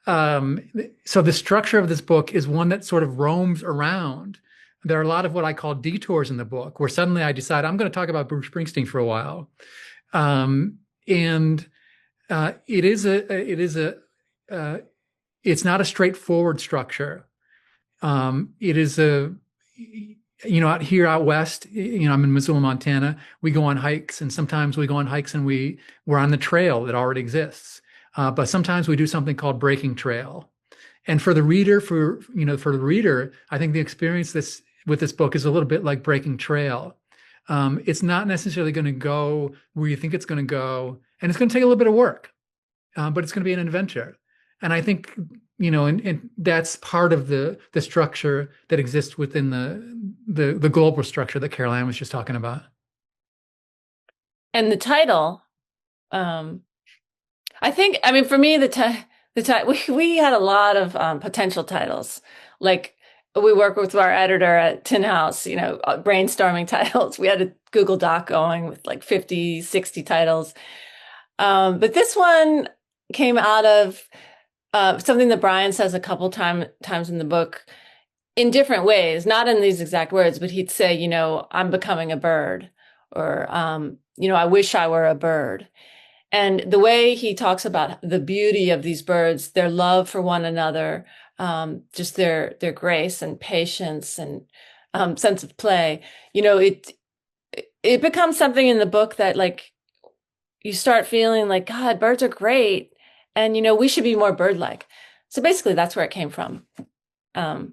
So the structure of this book is one that sort of roams around. There are a lot of what I call detours in the book, where suddenly I decide I'm going to talk about Bruce Springsteen for a while. It's not a straightforward structure. It is out here out west, I'm in Missoula, Montana, we go on hikes, and sometimes we go on hikes and we're on the trail that already exists. But sometimes we do something called breaking trail. And for the reader, I think the experience with this book is a little bit like breaking trail. It's not necessarily going to go where you think it's going to go, and it's going to take a little bit of work, but it's going to be an adventure. And I think, and that's part of the structure that exists within the global structure that Carol Ann was just talking about. And the title, I think, for me, we had a lot of potential titles. Like, we work with our editor at Tin House, brainstorming titles. We had a Google Doc going with like 50, 60 titles. But this one came out of something that Brian says a couple times in the book in different ways, not in these exact words, but he'd say, I'm becoming a bird, or, I wish I were a bird. And the way he talks about the beauty of these birds, their love for one another, just their grace and patience and sense of play, it becomes something in the book that, like, you start feeling like, God, birds are great. And, we should be more bird-like. So basically that's where it came from.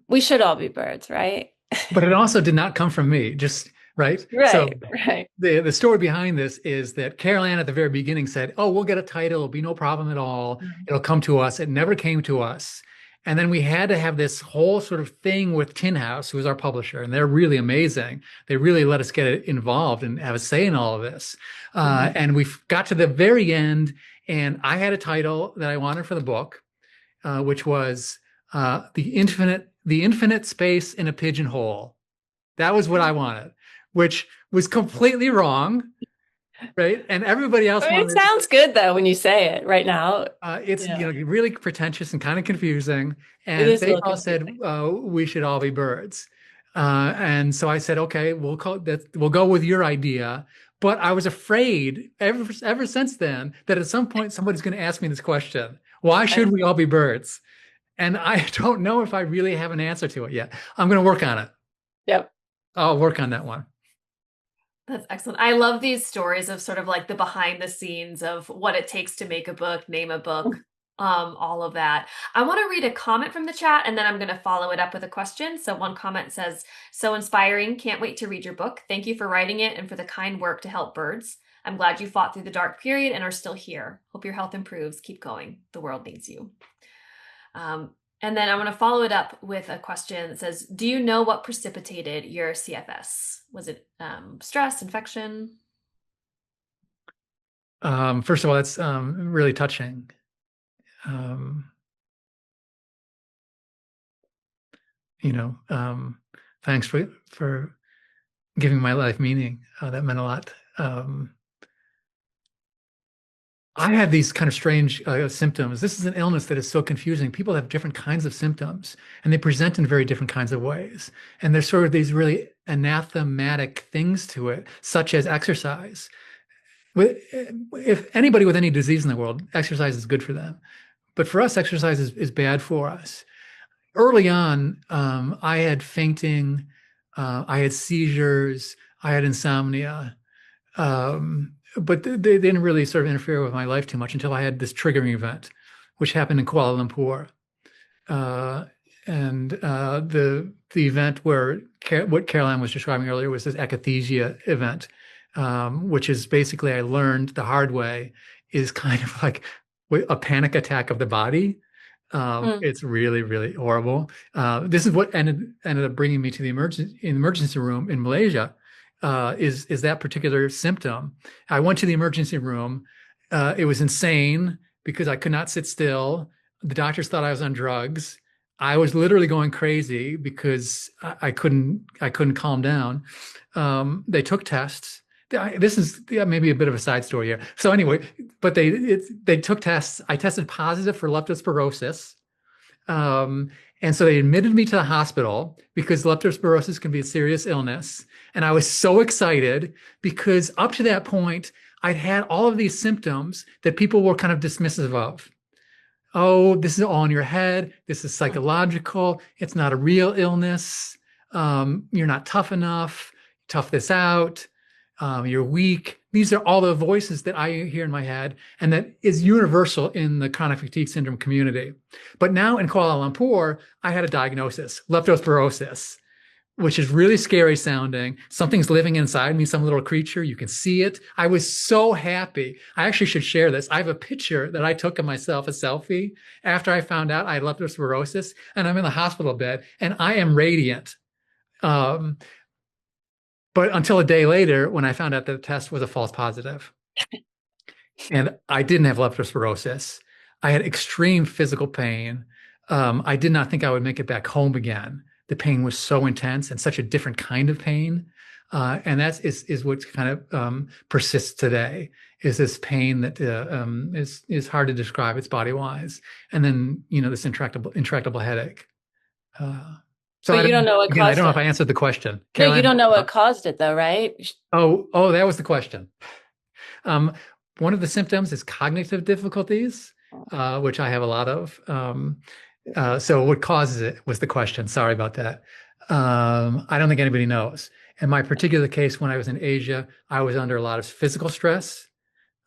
We should all be birds, right? But it also did not come from me, just right. So right. The story behind this is that Carol Ann at the very beginning said, "Oh, we'll get a title. It'll be no problem at all. It'll come to us." It never came to us. And then we had to have this whole sort of thing with Tin House, who is our publisher, and they're really amazing. They really let us get involved and have a say in all of this. And we got to the very end, and I had a title that I wanted for the book. which was the infinite space in a pigeonhole. That was what I wanted, which was completely wrong, right? And everybody else I mean, it wanted. sounds good though when you say it right now. It's Yeah, really pretentious and kind of confusing. it And is a they little all said confusing. we should all be birds. And so I said, okay, we'll call that. We'll go with your idea. But I was afraid ever since then that at some point somebody's going to ask me this question: why should we all be birds? And I don't know if I really have an answer to it yet. I'm going to work on it. Yep. I'll work on that one. That's excellent. I love these stories of sort of like the behind the scenes of what it takes to make a book, name a book, all of that. I want to read a comment from the chat and then I'm going to follow it up with a question. So one comment says, "So inspiring. Can't wait to read your book. Thank you for writing it and for the kind work to help birds. I'm glad you fought through the dark period and are still here. Hope your health improves. Keep going. The world needs you." And then I want to follow it up with a question that says, "Do you know what precipitated your CFS? Was it stress, infection?" First of all, that's really touching. Um, you know, thanks for giving my life meaning. That meant a lot. I had these kind of strange symptoms. This is an illness that is so confusing. People have different kinds of symptoms, and they present in very different kinds of ways. And there's sort of these really anathematic things to it, such as exercise. If anybody with any disease in the world, exercise is good for them. But for us, exercise is bad for us. Early on, I had fainting, I had seizures, I had insomnia. But they didn't really sort of interfere with my life too much until I had this triggering event, which happened in Kuala Lumpur. And the event where what Carol Ann was describing earlier was this akathisia event, which is basically I learned the hard way is kind of like a panic attack of the body. It's really, really horrible. This is what ended up bringing me to the emergency room in Malaysia. Is that particular symptom? I went to the emergency room. It was insane because I could not sit still. The doctors thought I was on drugs. I was literally going crazy because I couldn't calm down. They took tests. This is maybe a bit of a side story here. So anyway, but they took tests. I tested positive for leptospirosis. And so they admitted me to the hospital because leptospirosis can be a serious illness. And I was so excited because up to that point, I'd had all of these symptoms that people were kind of dismissive of. Oh, this is all in your head. This is psychological. It's not a real illness. You're not tough enough. Tough this out. You're weak. These are all the voices that I hear in my head, and that is universal in the chronic fatigue syndrome community. But now in Kuala Lumpur, I had a diagnosis, leptospirosis, which is really scary sounding. Something's living inside me, some little creature. You can see it. I was so happy. I actually should share this. I have a picture that I took of myself, a selfie, after I found out I had leptospirosis, and I'm in the hospital bed, and I am radiant. But until a day later, when I found out that the test was a false positive, and I didn't have leptospirosis, I had extreme physical pain. I did not think I would make it back home again. The pain was so intense and such a different kind of pain. And that is what kind of persists today, is this pain that is hard to describe. It's body-wise. And then, this intractable headache. So But you don't know what again, I caused don't know if I it. answered the question. No, you Caroline? don't know what caused it though, right? Oh, that was the question. One of the symptoms is cognitive difficulties, which I have a lot of. So what causes it was the question. Sorry about that. I don't think anybody knows. In my particular case, when I was in Asia, I was under a lot of physical stress.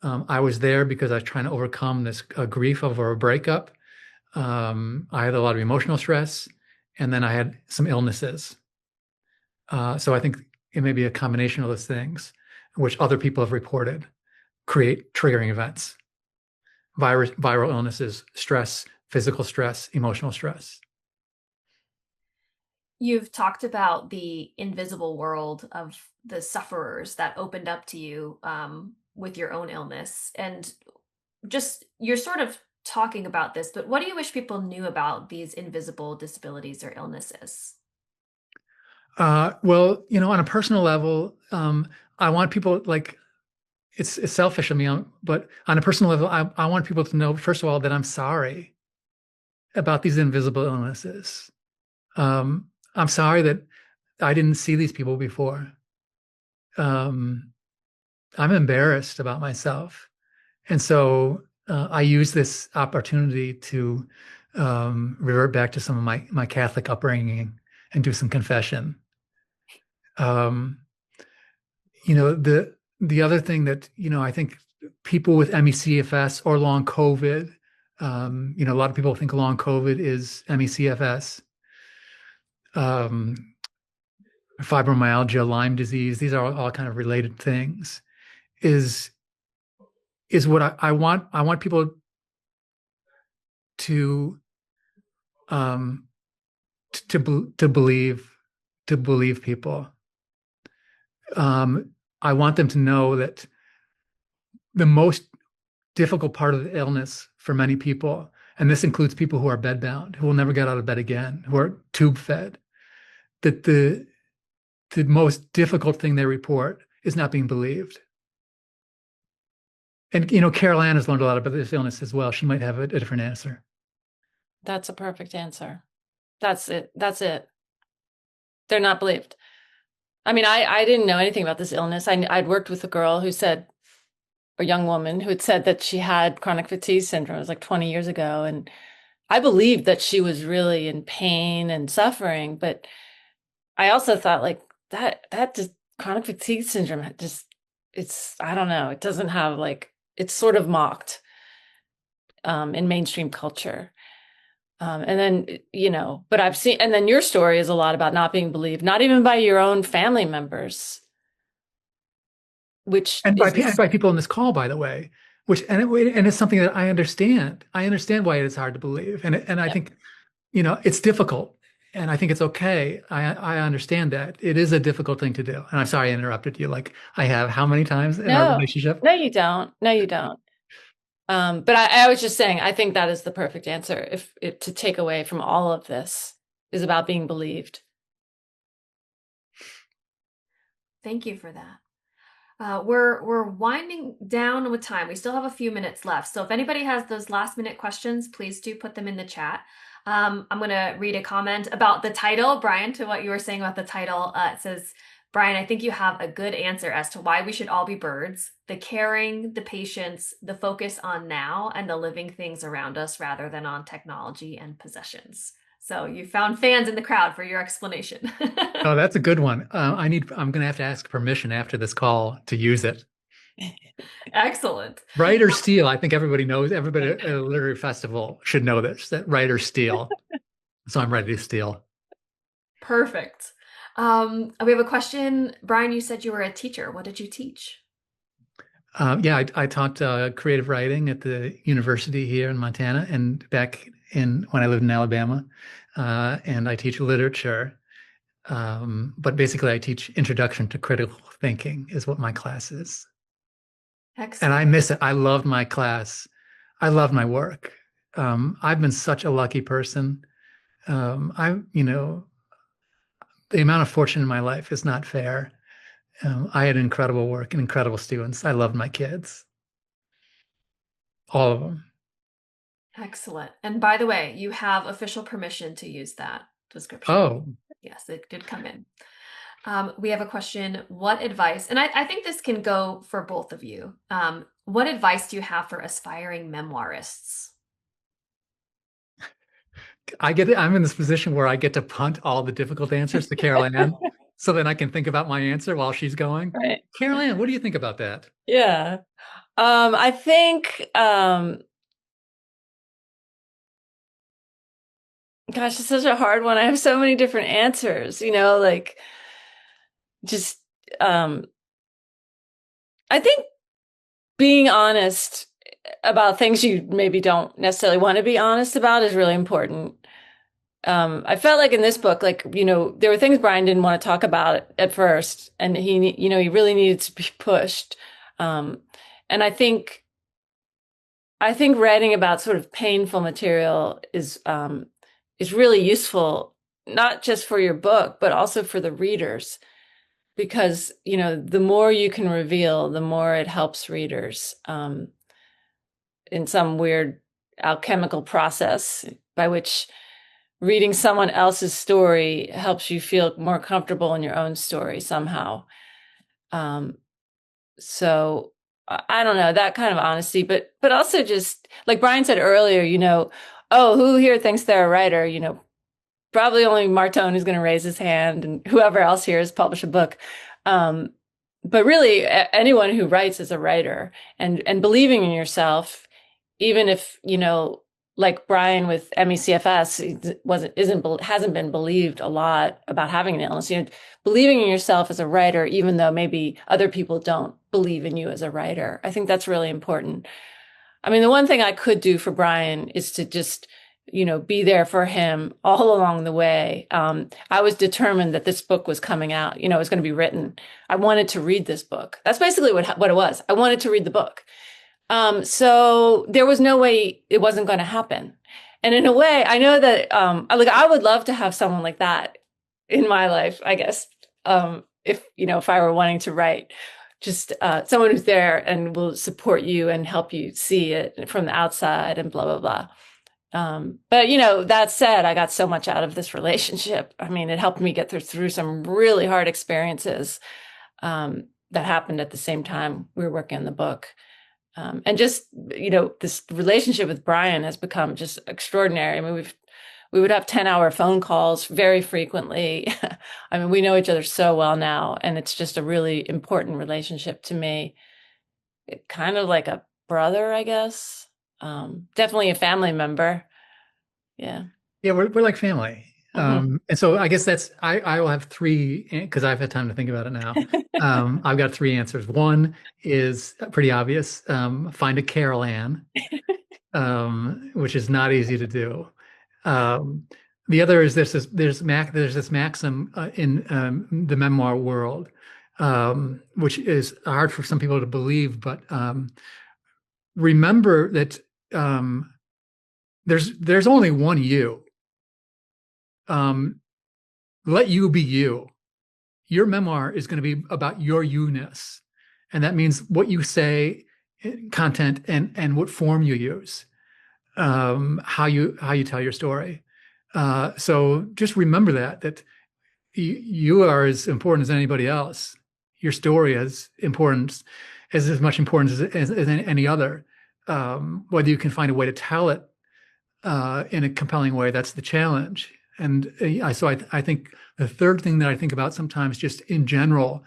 I was there because I was trying to overcome this grief over a breakup. I had a lot of emotional stress, and then I had some illnesses. So I think it may be a combination of those things, which other people have reported, create triggering events. Viral illnesses, stress, physical stress, emotional stress. You've talked about the invisible world of the sufferers that opened up to you with your own illness, and just you're sort of talking about this, but what do you wish people knew about these invisible disabilities or illnesses? Well, on a personal level, I want people like it's selfish of me, but on a personal level, I want people to know, first of all, that I'm sorry about these invisible illnesses. I'm sorry that I didn't see these people before. I'm embarrassed about myself. And so I use this opportunity to revert back to some of my Catholic upbringing and do some confession. Um, the other thing that, I think people with ME/CFS or long COVID, a lot of people think long COVID is ME/CFS. Fibromyalgia, Lyme disease, these are all kind of related things, is what I want. I want people to to believe people. I want them to know that the most difficult part of the illness for many people, and this includes people who are bedbound, who will never get out of bed again, who are tube fed, that the most difficult thing they report is not being believed. And Carol Ann has learned a lot about this illness as well. She might have a different answer. That's a perfect answer. That's it. They're not believed. I mean, I didn't know anything about this illness. I'd worked with a girl who said, a young woman who had said that she had chronic fatigue syndrome. It was like 20 years ago. And I believed that she was really in pain and suffering. But I also thought like that just chronic fatigue syndrome I don't know. It doesn't have it's sort of mocked in mainstream culture. And then, but I've seen, and then your story is a lot about not being believed, not even by your own family members, and by people on this call, by the way, and it's something that I understand. I understand why it is hard to believe, and I think, it's difficult, and I think it's okay. I understand that it is a difficult thing to do, and I'm sorry I interrupted you. Like I have how many times in our relationship? No, you don't. No, you don't. But I was just saying, I think that is the perfect answer. To take away from all of this is about being believed. Thank you for that. We're winding down with time. We still have a few minutes left. So if anybody has those last minute questions, please do put them in the chat. I'm going to read a comment about the title, Brian, to what you were saying about the title. It says, Brian, I think you have a good answer as to why we should all be birds. The caring, the patience, the focus on now, and the living things around us rather than on technology and possessions. So you found fans in the crowd for your explanation. Oh, that's a good one. I'm going to have to ask permission after this call to use it. Excellent. Write or steal. I think everybody knows, everybody at a literary festival should know this, that write or steal. So I'm ready to steal. Perfect. We have a question. Brian, you said you were a teacher. What did you teach? Yeah, I taught creative writing at the university here in Montana and back when I lived in Alabama. And I teach literature. But basically I teach introduction to critical thinking is what my class is. Excellent. And I miss it. I loved my class. I love my work. I've been such a lucky person. The amount of fortune in my life is not fair. I had incredible work and incredible students. I loved my kids. All of them. Excellent. And by the way, you have official permission to use that description. Oh. Yes, it did come in. We have a question. What advice, and I think this can go for both of you. What advice do you have for aspiring memoirists? I'm in this position where I get to punt all the difficult answers to Carol Ann, so then I can think about my answer while she's going. Right. Carol Ann, what do you think about that? Yeah. I think, gosh, it's such a hard one. I have so many different answers, just, I think being honest about things you maybe don't necessarily want to be honest about is really important. I felt like in this book, there were things Brian didn't want to talk about at first, and he really needed to be pushed. And I think I think writing about sort of painful material is really useful, not just for your book, but also for the readers, because the more you can reveal, the more it helps readers in some weird alchemical process by which reading someone else's story helps you feel more comfortable in your own story somehow. So I don't know, that kind of honesty, but also just like Brian said earlier, oh, who here thinks they're a writer? Probably only Martone is going to raise his hand, and whoever else here has published a book. But really, anyone who writes is a writer, and believing in yourself, even if like Brian with MECFS hasn't been believed a lot about having an illness. Believing in yourself as a writer, even though maybe other people don't believe in you as a writer, I think that's really important. I mean, the one thing I could do for Brian is to just be there for him all along the way. I was determined that this book was coming out. It was going to be written. I wanted to read this book. That's basically what it was. I wanted to read the book. So there was no way it wasn't going to happen. And in a way, I know that, I would love to have someone like that in my life, I guess. If I were wanting to write, just, someone who's there and will support you and help you see it from the outside and blah, blah, blah. But that said, I got so much out of this relationship. I mean, it helped me get through some really hard experiences, that happened at the same time we were working on the book. And just, this relationship with Brian has become just extraordinary. I mean, we would have 10-hour phone calls very frequently. I mean, we know each other so well now, and it's just a really important relationship to me. Kind of like a brother, I guess. Definitely a family member. Yeah. Yeah, we're like family. And so I guess I will have three, because I've had time to think about it now. I've got three answers. One is pretty obvious. Find a Carol Ann, which is not easy to do. The other is there's this maxim in the memoir world, which is hard for some people to believe, but remember that there's only one you. Let you be you. Your memoir is going to be about your you-ness. And that means what you say, content, and what form you use, how you tell your story. So just remember that you are as important as anybody else. Your story is important, as much importance as any other. Whether you can find a way to tell it in a compelling way, that's the challenge. And I think the third thing that I think about sometimes, just in general,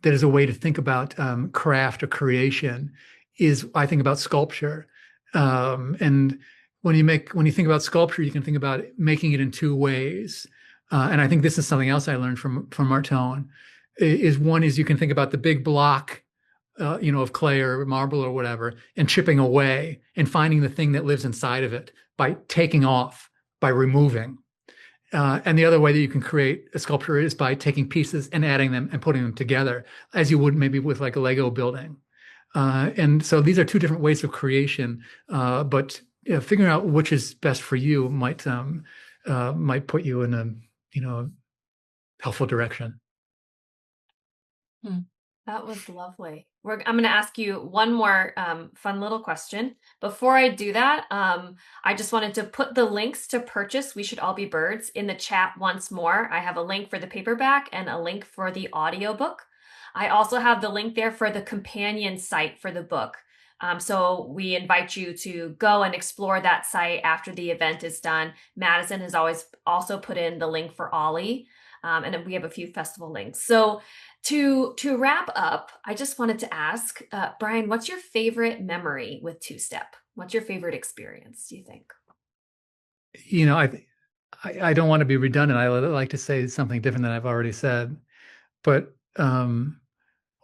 that is a way to think about craft or creation, is I think about sculpture. And when you think about sculpture, you can think about making it in two ways. And I think this is something else I learned from Martone. One is you can think about the big block, of clay or marble or whatever, and chipping away and finding the thing that lives inside of it by taking off, by removing. And the other way that you can create a sculpture is by taking pieces and adding them and putting them together, as you would maybe with like a Lego building. And so these are two different ways of creation, but figuring out which is best for you might put you in a helpful direction. That was lovely. I'm going to ask you one more fun little question. Before I do that, I just wanted to put the links to purchase We Should All Be Birds in the chat once more. I have a link for the paperback and a link for the audiobook. I also have the link there for the companion site for the book. So we invite you to go and explore that site after the event is done. Madison has always also put in the link for Ollie. And then we have a few festival links. So to wrap up, I just wanted to ask, Brian, what's your favorite memory with Two Step? What's your favorite experience, do you think? I don't want to be redundant. I like to say something different than I've already said, but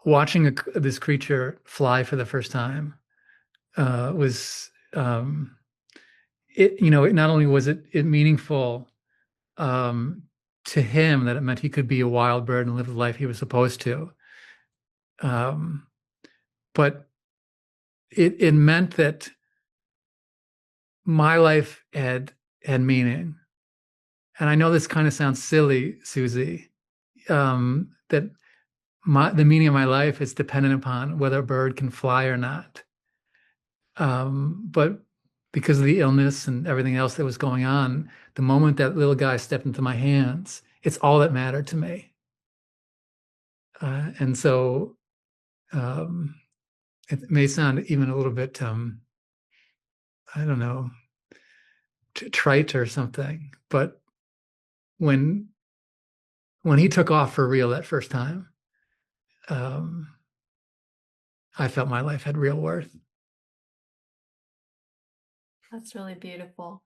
watching this creature fly for the first time was it not only was it meaningful to him, that it meant he could be a wild bird and live the life he was supposed to, but it meant that my life had meaning. And I know this kind of sounds silly, Susie, that the meaning of my life is dependent upon whether a bird can fly or not. But because of the illness and everything else that was going on, the moment that little guy stepped into my hands, it's all that mattered to me. And so it may sound even a little bit, I don't know, trite or something, but when he took off for real that first time, I felt my life had real worth. That's really beautiful.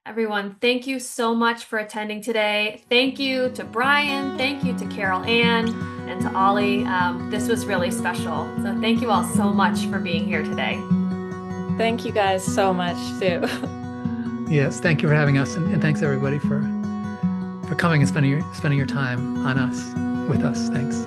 Everyone, thank you so much for attending today. Thank you to Brian, thank you to Carol Ann, and to Ollie. This was really special. So thank you all so much for being here today. Thank you guys so much too. Yes, thank you for having us, and thanks everybody for coming and spending your time on us, with us. Thanks.